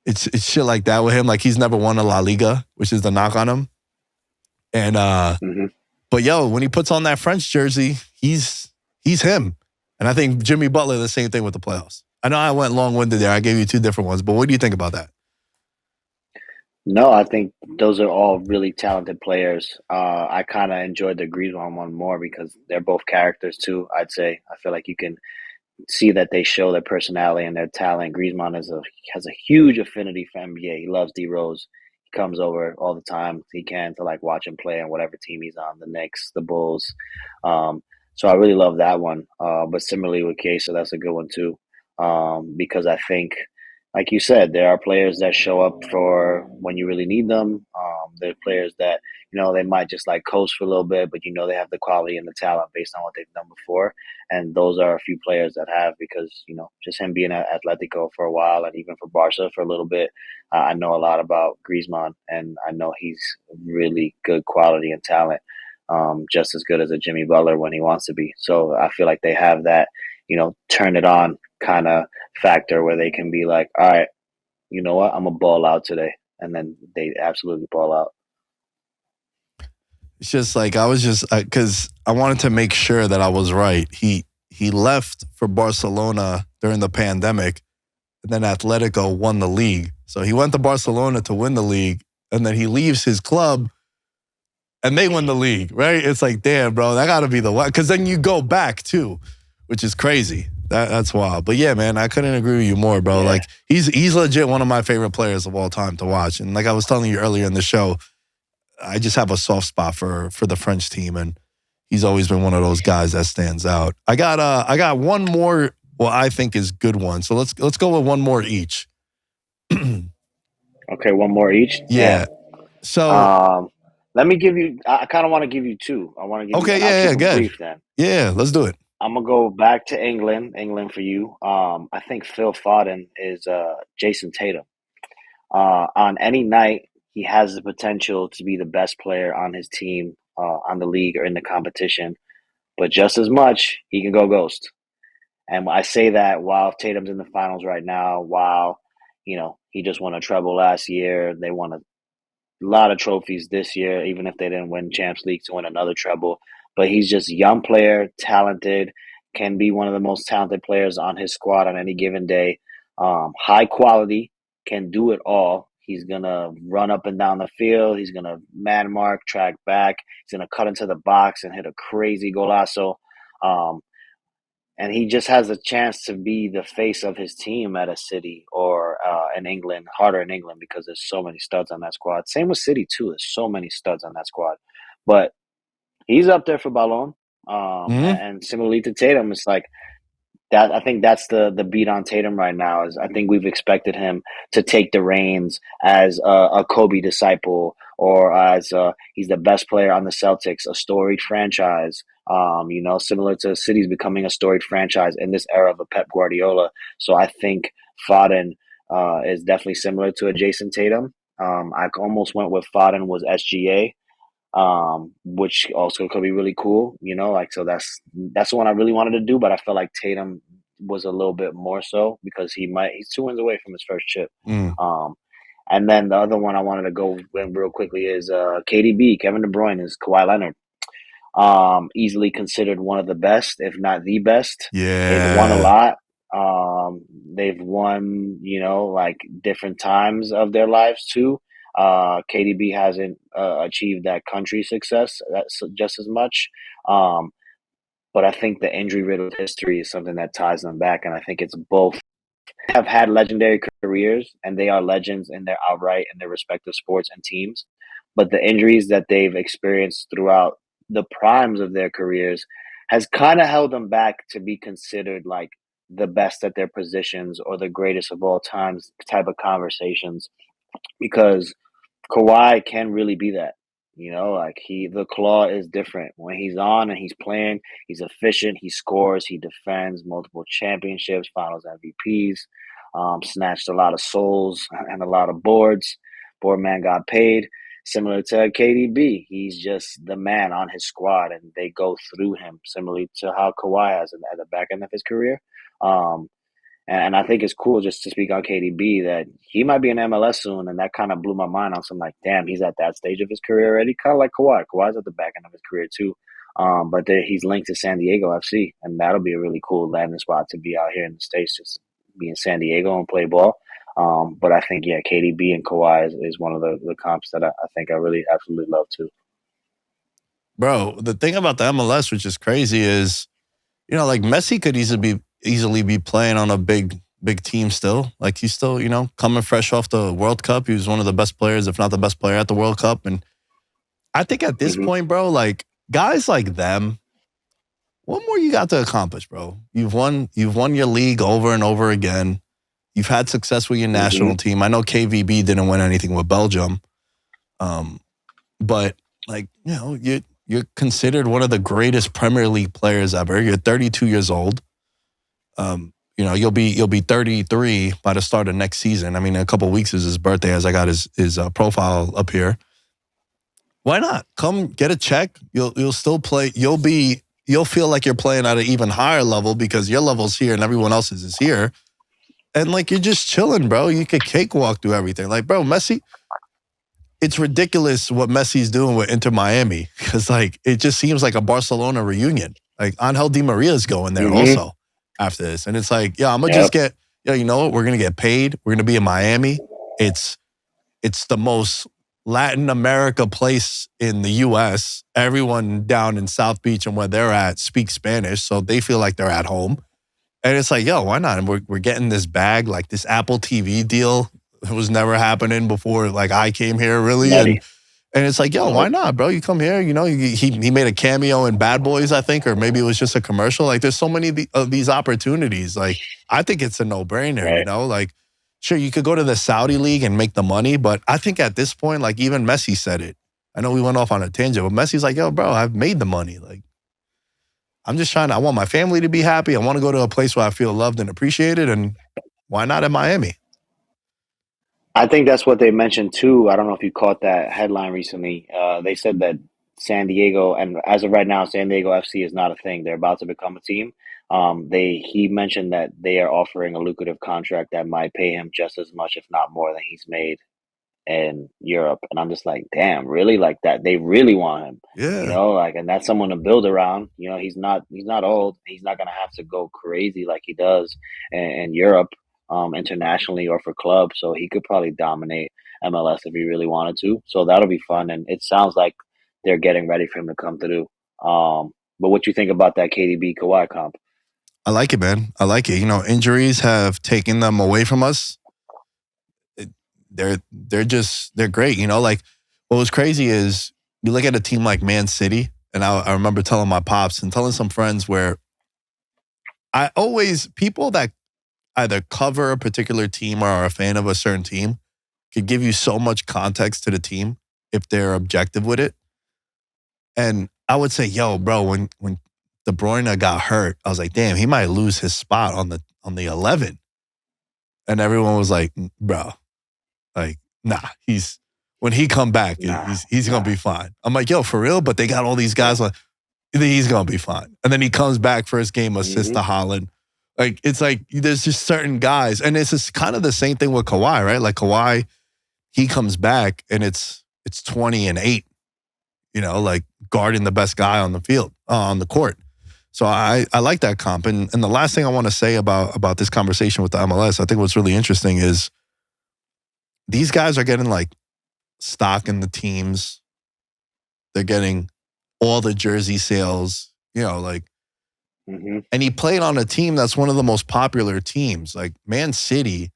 [SPEAKER 4] it's shit like that with him. Like, he's never won a La Liga, which is the knock on him. And but yo, when he puts on that French jersey, he's him. And I think Jimmy Butler, the same thing with the playoffs. I know I went long-winded there. I gave you two different ones, but what do you think about that?
[SPEAKER 5] No, I think those are all really talented players. I kind of enjoyed the Griezmann one more because they're both characters too, I'd say. I feel like you can see that they show their personality and their talent. Griezmann has a huge affinity for NBA. He loves D Rose. He comes over all the time he can to like watch him play on whatever team he's on, the Knicks, the Bulls. So I really love that one. But similarly with Kesa, that's a good one too. Because I think, like you said, there are players that show up for when you really need them. There are players that, you know, they might just like coast for a little bit, but you know they have the quality and the talent based on what they've done before. And those are a few players that have, because, you know, just him being at Atletico for a while and even for Barca for a little bit, I know a lot about Griezmann, and I know he's really good quality and talent, just as good as a Jimmy Butler when he wants to be. So I feel like they have that, you know, turn it on kind of factor where they can be like, all right, you know what, I'm going to ball out today. And then they absolutely ball out.
[SPEAKER 4] It's just like, because I wanted to make sure that I was right. He left for Barcelona during the pandemic, and then Atletico won the league. So he went to Barcelona to win the league, and then he leaves his club, and they win the league, right? It's like, damn, bro, that got to be the one. Because then you go back, too, which is crazy. That's wild. But yeah, man, I couldn't agree with you more, bro. Yeah. Like, he's legit one of my favorite players of all time to watch. And like I was telling you earlier in the show, I just have a soft spot for the French team, and he's always been one of those guys that stands out. I got one more, well, I think is good one. So let's go with one more each.
[SPEAKER 5] Okay, one more each?
[SPEAKER 4] Yeah. So
[SPEAKER 5] let me give you, I kind of want to give you two. I want to give you
[SPEAKER 4] good.
[SPEAKER 5] brief then.
[SPEAKER 4] Yeah, let's do it.
[SPEAKER 5] I'm going to go back to England for you. I think Phil Foden is Jason Tatum. On any night, he has the potential to be the best player on his team, on the league or in the competition. But just as much, he can go ghost. And I say that while Tatum's in the finals right now, while, you know, he just won a treble last year. They won a lot of trophies this year, even if they didn't win Champions League to win another treble. But he's just a young player, talented, can be one of the most talented players on his squad on any given day. High quality, can do it all. He's going to run up and down the field. He's going to man mark, track back. He's going to cut into the box and hit a crazy golazo. And he just has a chance to be the face of his team at a City or in England, harder in England because there's so many studs on that squad. Same with City too. There's so many studs on that squad. But he's up there for Ballon. And similarly to Tatum, it's like that. I think that's the beat on Tatum right now. Is I think we've expected him to take the reins as a Kobe disciple, or as he's the best player on the Celtics, a storied franchise. You know, similar to City's becoming a storied franchise in this era of a Pep Guardiola. So I think Foden is definitely similar to a Jason Tatum. I almost went with Foden was SGA. Which also could be really cool, you know, like, so that's the one I really wanted to do, but I felt like Tatum was a little bit more so because he's 2 wins away from his first chip.
[SPEAKER 4] Mm.
[SPEAKER 5] And then the other one I wanted to go in real quickly is KDB, Kevin De Bruyne, is Kawhi Leonard. Easily considered one of the best, if not the best. They've won a
[SPEAKER 4] Yeah.
[SPEAKER 5] lot. They've won, like different times of their lives too. KDB hasn't achieved that country success that's just as much. But I think the injury riddled history is something that ties them back, and I think it's both have had legendary careers and they are legends in their outright in their respective sports and teams. But the injuries that they've experienced throughout the primes of their careers has kind of held them back to be considered like the best at their positions or the greatest of all times type of conversations because Kawhi can really be that. Like the claw is different when he's on and he's playing. He's efficient. He scores. He defends multiple championships, Finals MVPs. Snatched a lot of souls and a lot of boards. Board man got paid. Similar to KDB, he's just the man on his squad, and they go through him. Similarly to how Kawhi has at the back end of his career. And I think it's cool just to speak on KDB that he might be in MLS soon, and that kind of blew my mind on some like, damn, he's at that stage of his career already, kind of like Kawhi. Kawhi's at the back end of his career too, but he's linked to San Diego FC, and that'll be a really cool landing spot to be out here in the States, just be in San Diego and play ball. But I think KDB and Kawhi is one of the comps that I think I really absolutely love too.
[SPEAKER 4] Bro, the thing about the MLS, which is crazy, is like Messi could easily be playing on a big team still. Like he's still, coming fresh off the World Cup. He was one of the best players, if not the best player at the World Cup. And I think at this point, bro, like guys like them, what more you got to accomplish, bro? You've won your league over and over again. You've had success with your national team. I know KVB didn't win anything with Belgium. But like, you're considered one of the greatest Premier League players ever. You're 32 years old. You'll be 33 by the start of next season. I mean, in a couple of weeks is his birthday, as I got his profile up here. Why not? Come get a check. You'll still play. You'll feel like you're playing at an even higher level because your level's here and everyone else's is here. And like you're just chilling, bro. You could cakewalk through everything. Like, bro, Messi. It's ridiculous what Messi's doing with Inter Miami because like it just seems like a Barcelona reunion. Like Angel Di Maria's going there also after this, and it's like, I'm gonna just get, you know what? We're gonna get paid. We're gonna be in Miami. It's the most Latin America place in the U.S. Everyone down in South Beach and where they're at speaks Spanish, so they feel like they're at home. And it's like, why not? And we're getting this bag, like this Apple TV deal. It was never happening before, like I came here, really. And it's like, why not, bro? You come here, he made a cameo in Bad Boys, I think, or maybe it was just a commercial. Like, there's so many of these opportunities. Like, I think it's a no-brainer, Like, sure, you could go to the Saudi League and make the money, but I think at this point, like, even Messi said it. I know we went off on a tangent, but Messi's like, bro, I've made the money. Like, I'm just I want my family to be happy. I want to go to a place where I feel loved and appreciated, and why not in Miami?
[SPEAKER 5] I think that's what they mentioned too. I don't know if you caught that headline recently. They said that San Diego, and as of right now, San Diego FC is not a thing. They're about to become a team. He mentioned that they are offering a lucrative contract that might pay him just as much, if not more, than he's made in Europe. And I'm just like, damn, really? Like that? They really want him.
[SPEAKER 4] Yeah.
[SPEAKER 5] And that's someone to build around. He's not old. He's not gonna have to go crazy like he does in Europe. Internationally or for clubs, so he could probably dominate MLS if he really wanted to. So that'll be fun, and it sounds like they're getting ready for him to come through. But what you think about that KDB Kawhi comp?
[SPEAKER 4] I like it, man. I like it. Injuries have taken them away from us. They're great. Like what was crazy is you look at a team like Man City, and I remember telling my pops and telling some friends where people that either cover a particular team or are a fan of a certain team could give you so much context to the team if they're objective with it. And I would say, bro, when De Bruyne got hurt, I was like, damn, he might lose his spot on the 11. And everyone was like, bro, like, nah, when he come back, he's going to be fine. I'm like, for real? But they got all these guys like, he's going to be fine. And then he comes back first game, assist to Haaland. Like, it's like there's just certain guys. And it's just kind of the same thing with Kawhi, right? Like Kawhi, he comes back and it's 20-8, like guarding the best guy on the field, on the court. So I like that comp. And the last thing I want to say about this conversation with the MLS, I think what's really interesting is these guys are getting like stock in the teams. They're getting all the jersey sales, like, and he played on a team that's one of the most popular teams. Like Man City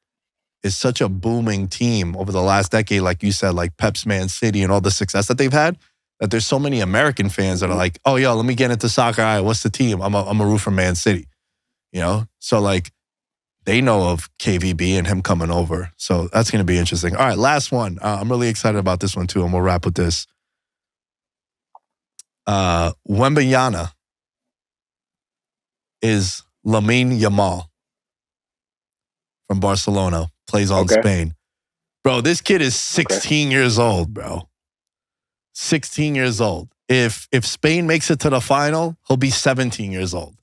[SPEAKER 4] is such a booming team over the last decade, like you said, like Pep's Man City and all the success that they've had, that there's so many American fans that are like, oh, yo, let me get into soccer. All right, what's the team? I'm a root for Man City, So, like, they know of KVB and him coming over. So that's going to be interesting. All right, last one. I'm really excited about this one, too, and we'll wrap with this. Wembanyama is Lamine Yamal from Barcelona, plays on Spain. Bro, this kid is 16 years old, bro. 16 years old. If Spain makes it to the final, he'll be 17 years old.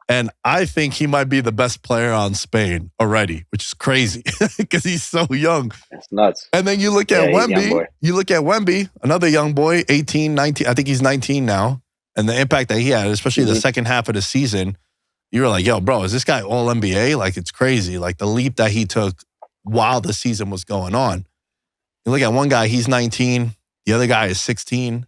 [SPEAKER 4] And I think he might be the best player on Spain already, which is crazy because he's so young.
[SPEAKER 5] That's nuts.
[SPEAKER 4] And then you look at Wemby. You look at Wemby, another young boy, 18, 19. I think he's 19 now. And the impact that he had, especially the second half of the season, you were like, yo, bro, is this guy all NBA? Like, it's crazy. Like, the leap that he took while the season was going on. You look at one guy, he's 19. The other guy is 16.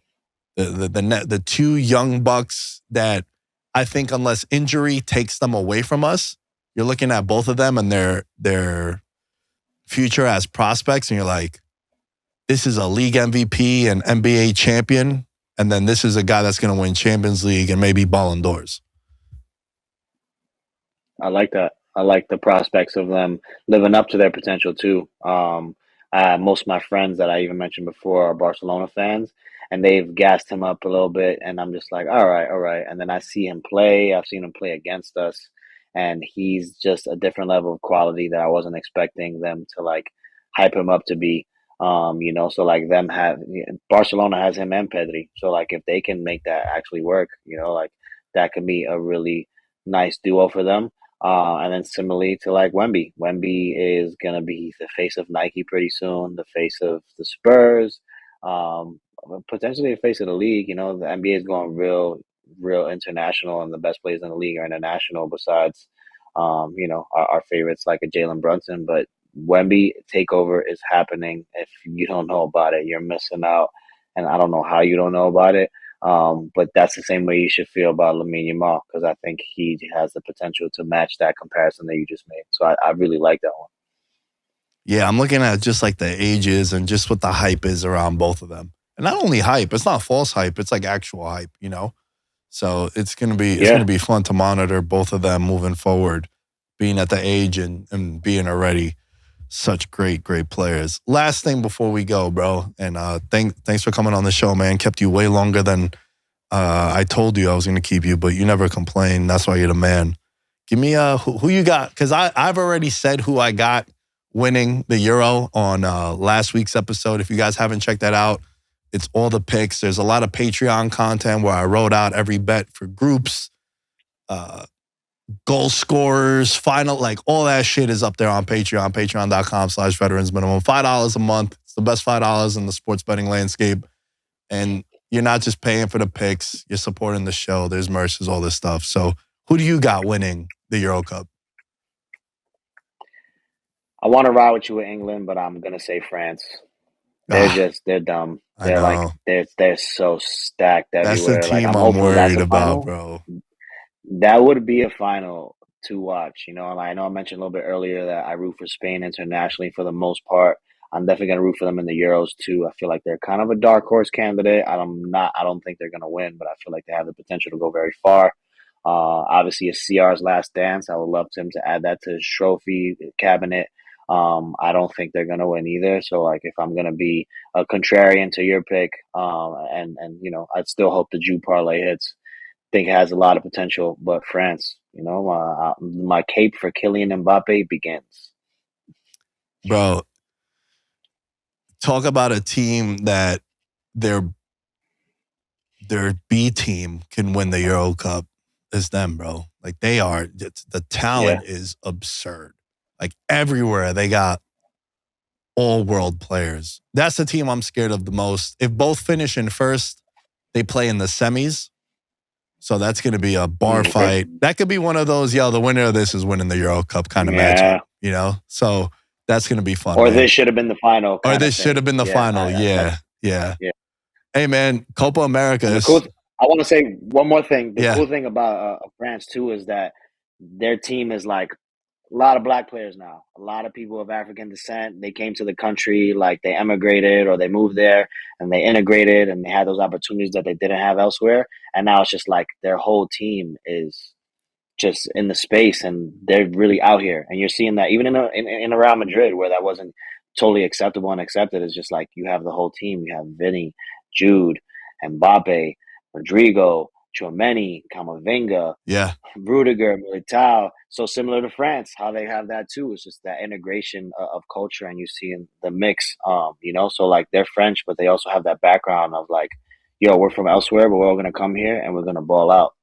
[SPEAKER 4] The two young bucks that I think unless injury takes them away from us, you're looking at both of them and their future as prospects, and you're like, this is a league MVP and NBA champion, and then this is a guy that's going to win Champions League and maybe Ballon d'Ors.
[SPEAKER 5] I like that. I like the prospects of them living up to their potential too. Most of my friends that I even mentioned before are Barcelona fans, and they've gassed him up a little bit, and I'm just like, all right. And then I see him play. I've seen him play against us, and he's just a different level of quality that I wasn't expecting them to like hype him up to be. So like Barcelona has him and Pedri. So like if they can make that actually work, like that could be a really nice duo for them. And then similarly to like Wemby. Wemby is gonna be the face of Nike pretty soon, the face of the Spurs, potentially the face of the league. The NBA is going real international, and the best players in the league are international. Besides, our favorites like a Jalen Brunson. But Wemby takeover is happening. If you don't know about it, you're missing out, and I don't know how you don't know about it. But that's the same way you should feel about Lamine Yamal, because I think he has the potential to match that comparison that you just made. So I really like that one.
[SPEAKER 4] Yeah, I'm looking at just like the ages and just what the hype is around both of them. And not only hype, it's not false hype, it's like actual hype, So it's gonna be fun to monitor both of them moving forward, being at the age and being already such great players. Last thing before we go, bro, and thanks for coming on the show, man. Kept you way longer than I told you I was going to keep you, but you never complained. That's why you're the man. Give me who you got, because I've already said who I got winning the Euro on last week's episode. If you guys haven't checked that out, it's all the picks. There's a lot of Patreon content where I wrote out every bet for groups, goal scorers, final, like all that shit is up there on Patreon, patreon.com/veterans minimum. $5 a month. It's the best $5 in the sports betting landscape. And you're not just paying for the picks, you're supporting the show. There's merch, there's all this stuff. So who do you got winning the Euro Cup?
[SPEAKER 5] I want to ride with you with England, but I'm gonna say France. They're dumb. They're so stacked everywhere.
[SPEAKER 4] That's the team
[SPEAKER 5] I'm
[SPEAKER 4] I'm
[SPEAKER 5] hopeful that's
[SPEAKER 4] worried
[SPEAKER 5] a
[SPEAKER 4] about,
[SPEAKER 5] final.
[SPEAKER 4] bro.
[SPEAKER 5] That would be a final to watch. And I know I mentioned a little bit earlier that I root for Spain internationally for the most part. I'm definitely gonna root for them in the Euros too. I feel like they're kind of a dark horse candidate. I don't think they're gonna win, but I feel like they have the potential to go very far. Obviously, it's CR's last dance. I would love him to add that to his trophy cabinet. I don't think they're gonna win either. So like, if I'm gonna be a contrarian to your pick, and I'd still hope the Jude parlay hits. Think it has a lot of potential, but France, my cape for Kylian Mbappe begins.
[SPEAKER 4] Bro, talk about a team that their B team can win the Euro Cup. it's them, bro. Like they are. The talent is absurd. Like everywhere they got all world players. That's the team I'm scared of the most. If both finish in first, they play in the semis. So that's going to be a bar fight. That could be one of those, the winner of this is winning the Euro Cup kind of matchup, So that's going to be fun.
[SPEAKER 5] Or this should have been the final.
[SPEAKER 4] Or this should have been the final. Yeah. Hey, man, Copa America is...
[SPEAKER 5] I want to say one more thing. The cool thing about France, too, is that their team is like a lot of black players now. A lot of people of African descent. They came to the country, like they emigrated or they moved there and they integrated and they had those opportunities that they didn't have elsewhere. And now it's just like their whole team is just in the space and they're really out here. And you're seeing that even in around Madrid where that wasn't totally acceptable and accepted. It's just like you have the whole team. You have Vinny, Jude, Mbappe, Rodrigo, Tchouaméni, Camavinga, Rudiger, Militao. So similar to France, how they have that too. It's just that integration of culture, and you see in the mix. So like they're French, but they also have that background of like, we're from elsewhere, but we're all gonna come here and we're gonna ball out.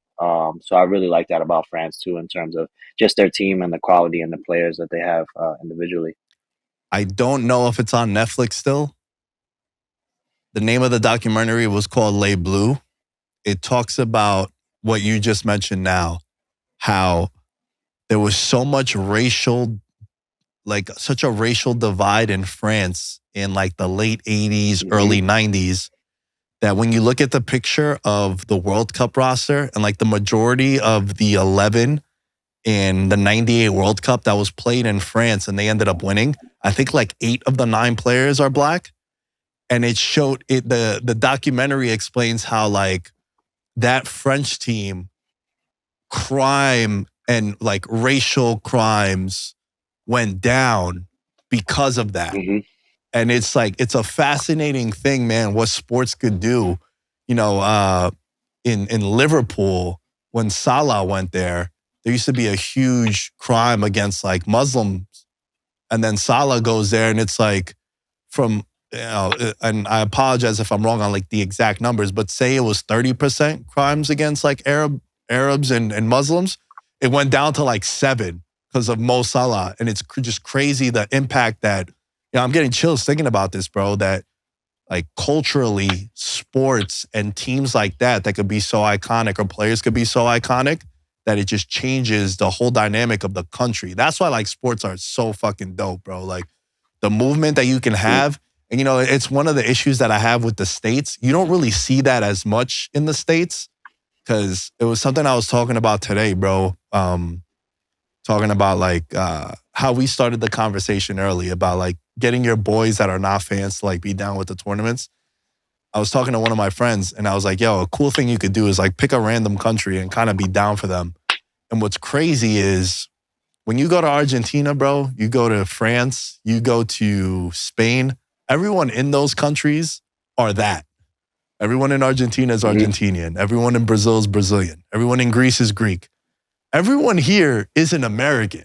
[SPEAKER 5] So I really like that about France too, in terms of just their team and the quality and the players that they have individually.
[SPEAKER 4] I don't know if it's on Netflix still. The name of the documentary was called Les Bleus. It talks about what you just mentioned now, how there was so much such a racial divide in France in like the late 80s, early 90s, that when you look at the picture of the World Cup roster and like the majority of the 11 in the 98 World Cup that was played in France and they ended up winning, I think like 8 of the 9 players are black. And it showed it, the documentary explains how like that French team, crime and like racial crimes went down because of that. And it's like, it's a fascinating thing, man, what sports could do. In Liverpool, when Salah went there used to be a huge crime against like Muslims. And then Salah goes there and it's like from, and I apologize if I'm wrong on like the exact numbers, but say it was 30% crimes against like Arabs and Muslims. It went down to like 7 because of Mo Salah. And it's just crazy the impact that, I'm getting chills thinking about this, bro, that like culturally sports and teams like that could be so iconic, or players could be so iconic that it just changes the whole dynamic of the country. That's why like sports are so fucking dope, bro. Like the movement that you can have. And it's one of the issues that I have with the States. You don't really see that as much in the States, because it was something I was talking about today, bro. Talking about like how we started the conversation early about like getting your boys that are not fans to like be down with the tournaments. I was talking to one of my friends and I was like, a cool thing you could do is like pick a random country and kind of be down for them. And what's crazy is when you go to Argentina, bro, you go to France, you go to Spain, everyone in those countries are that. Everyone in Argentina is Argentinian. Everyone in Brazil is Brazilian. Everyone in Greece is Greek. Everyone here is an American.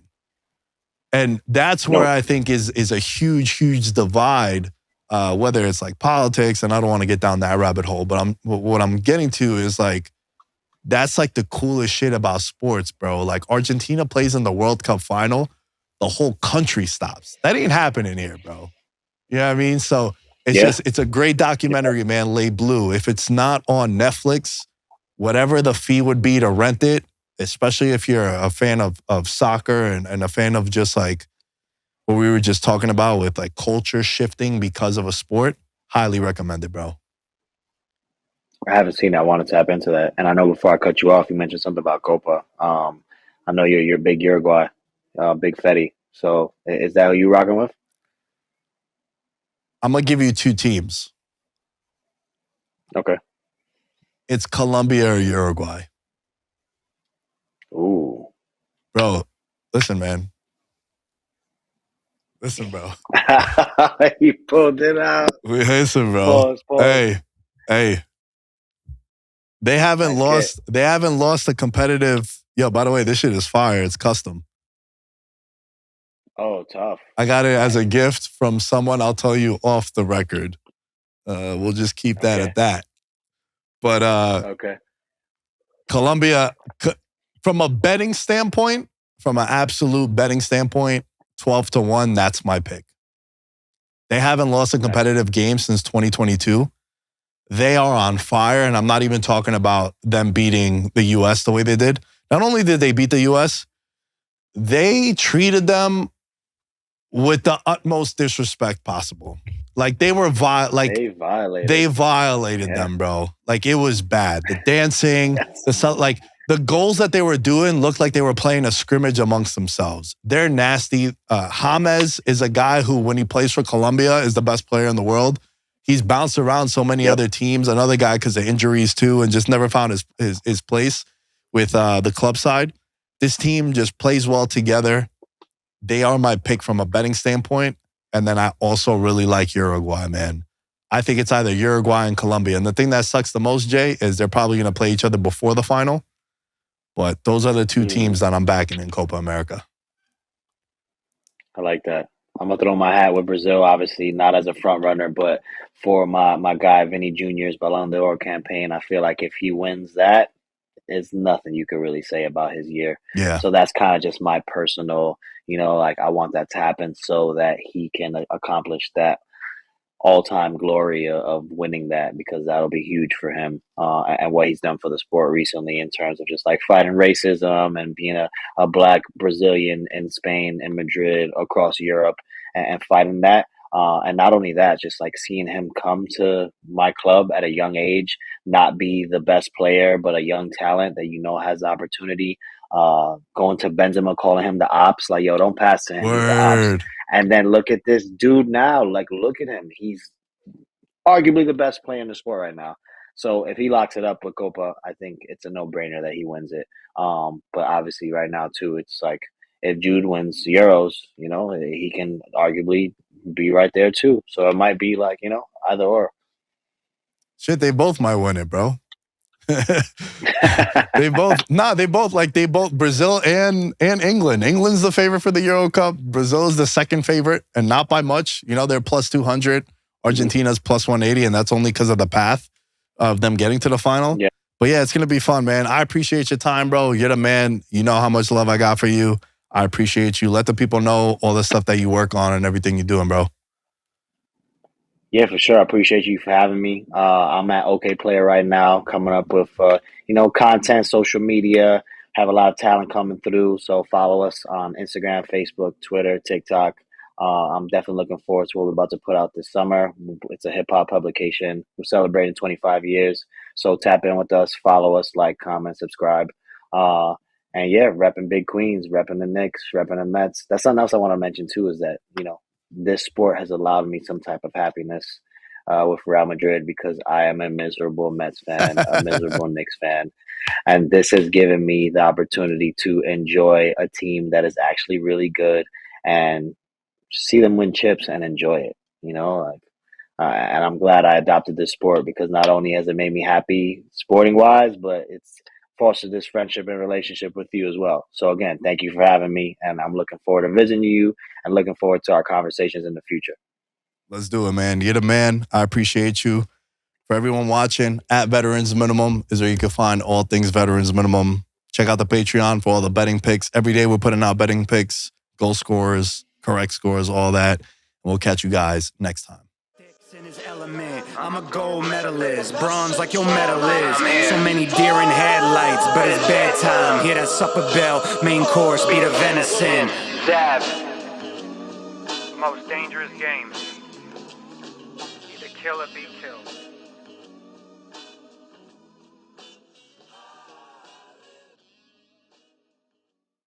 [SPEAKER 4] And that's where I think is a huge, huge divide, whether it's like politics, and I don't want to get down that rabbit hole, but what I'm getting to is like, that's like the coolest shit about sports, bro. Like Argentina plays in the World Cup final, the whole country stops. That ain't happening here, bro. You know what I mean? So it's a great documentary, man, Les Bleus. If it's not on Netflix, whatever the fee would be to rent it, especially if you're a fan of soccer and a fan of just like what we were just talking about with like culture shifting because of a sport, highly recommended, bro.
[SPEAKER 5] I haven't seen that. I want to tap into that. And I know before I cut you off, you mentioned something about Copa. I know you're big Uruguay, big Fetty. So is that who you rocking with?
[SPEAKER 4] I'm going to give you 2 teams.
[SPEAKER 5] Okay.
[SPEAKER 4] It's Colombia or Uruguay.
[SPEAKER 5] Ooh.
[SPEAKER 4] Bro, listen, man. Listen, bro.
[SPEAKER 5] You pulled it out.
[SPEAKER 4] Listen, bro.
[SPEAKER 5] Pause.
[SPEAKER 4] Hey. They haven't lost a competitive. Yo, by the way, this shit is fire. It's custom.
[SPEAKER 5] Oh, tough.
[SPEAKER 4] I got it as a gift from someone. I'll tell you off the record. We'll just keep that at that. But
[SPEAKER 5] okay.
[SPEAKER 4] Colombia, from a betting standpoint, from an absolute betting standpoint, 12-1, that's my pick. They haven't lost a competitive game since 2022. They are on fire, and I'm not even talking about them beating the U.S. the way they did. Not only did they beat the U.S., they treated them with the utmost disrespect possible. Like they violated them, bro. Like it was bad. The dancing, the goals that they were doing looked like they were playing a scrimmage amongst themselves. They're nasty. James is a guy who, when he plays for Colombia, is the best player in the world. He's bounced around so many other teams. Another guy because of injuries too, and just never found his place with the club side. This team just plays well together. They are my pick from a betting standpoint. And then I also really like Uruguay, man. I think it's either Uruguay and Colombia. And the thing that sucks the most, Jay, is they're probably going to play each other before the final. But those are the two teams that I'm backing in Copa America.
[SPEAKER 5] I like that. I'm going to throw my hat with Brazil, obviously, not as a front runner, but for my guy, Vinny Jr.'s Ballon d'Or campaign. I feel like if he wins that, there's nothing you could really say about his year.
[SPEAKER 4] Yeah.
[SPEAKER 5] So that's kind of just my personal, like I want that to happen so that he can accomplish that all-time glory of winning that, because that'll be huge for him and what he's done for the sport recently in terms of just like fighting racism and being a black Brazilian in Spain and Madrid, across Europe, and fighting that. And not only that, just like seeing him come to my club at a young age, not be the best player, but a young talent that has the opportunity. Going to Benzema, calling him the ops, like, yo, don't pass to him. He's the ops. And then look at this dude now. Like, look at him. He's arguably the best player in the sport right now. So if he locks it up with Copa, I think it's a no-brainer that he wins it. But obviously right now, too, it's like if Jude wins Euros, he can arguably be right there, too. So it might be like, either or.
[SPEAKER 4] Shit, they both might win it, bro. They both Brazil and England. England's the favorite for the Euro Cup. Brazil is the second favorite, and not by much. They're plus 200. Argentina's plus 180, and that's only because of the path of them getting to the final.
[SPEAKER 5] Yeah.
[SPEAKER 4] But yeah, it's gonna be fun, man. I appreciate your time, bro. You're the man. You know how much love I got for you. I appreciate you. Let the people know all the stuff that you work on and everything you're doing, bro.
[SPEAKER 5] Yeah, for sure. I appreciate you for having me. I'm at OK Player right now, coming up with content, social media. Have a lot of talent coming through. So follow us on Instagram, Facebook, Twitter, TikTok. I'm definitely looking forward to what we're about to put out this summer. It's a hip hop publication. We're celebrating 25 years. So tap in with us, follow us, like, comment, subscribe. And yeah, repping Big Queens, repping the Knicks, repping the Mets. That's something else I want to mention too, is that, this sport has allowed me some type of happiness with Real Madrid, because I am a miserable Mets fan, a miserable Knicks fan. And this has given me the opportunity to enjoy a team that is actually really good and see them win chips and enjoy it, and I'm glad I adopted this sport, because not only has it made me happy sporting wise, but it's fostered this friendship and relationship with you as well. So again, thank you for having me, and I'm looking forward to visiting you and looking forward to our conversations in the future.
[SPEAKER 4] Let's do it, man. You're the man. I appreciate you. For everyone watching, at Veterans Minimum is where you can find all things Veterans Minimum. Check out the Patreon for all the betting picks. Every day we're putting out betting picks, goal scores, correct scores, all that. And we'll catch you guys next time.
[SPEAKER 3] In his element, I'm a gold medalist, bronze like your medal is. So many deer in headlights, but it's bedtime. Hear that supper bell, main course, be the venison.
[SPEAKER 2] Dab. Most dangerous game. Either kill or be killed.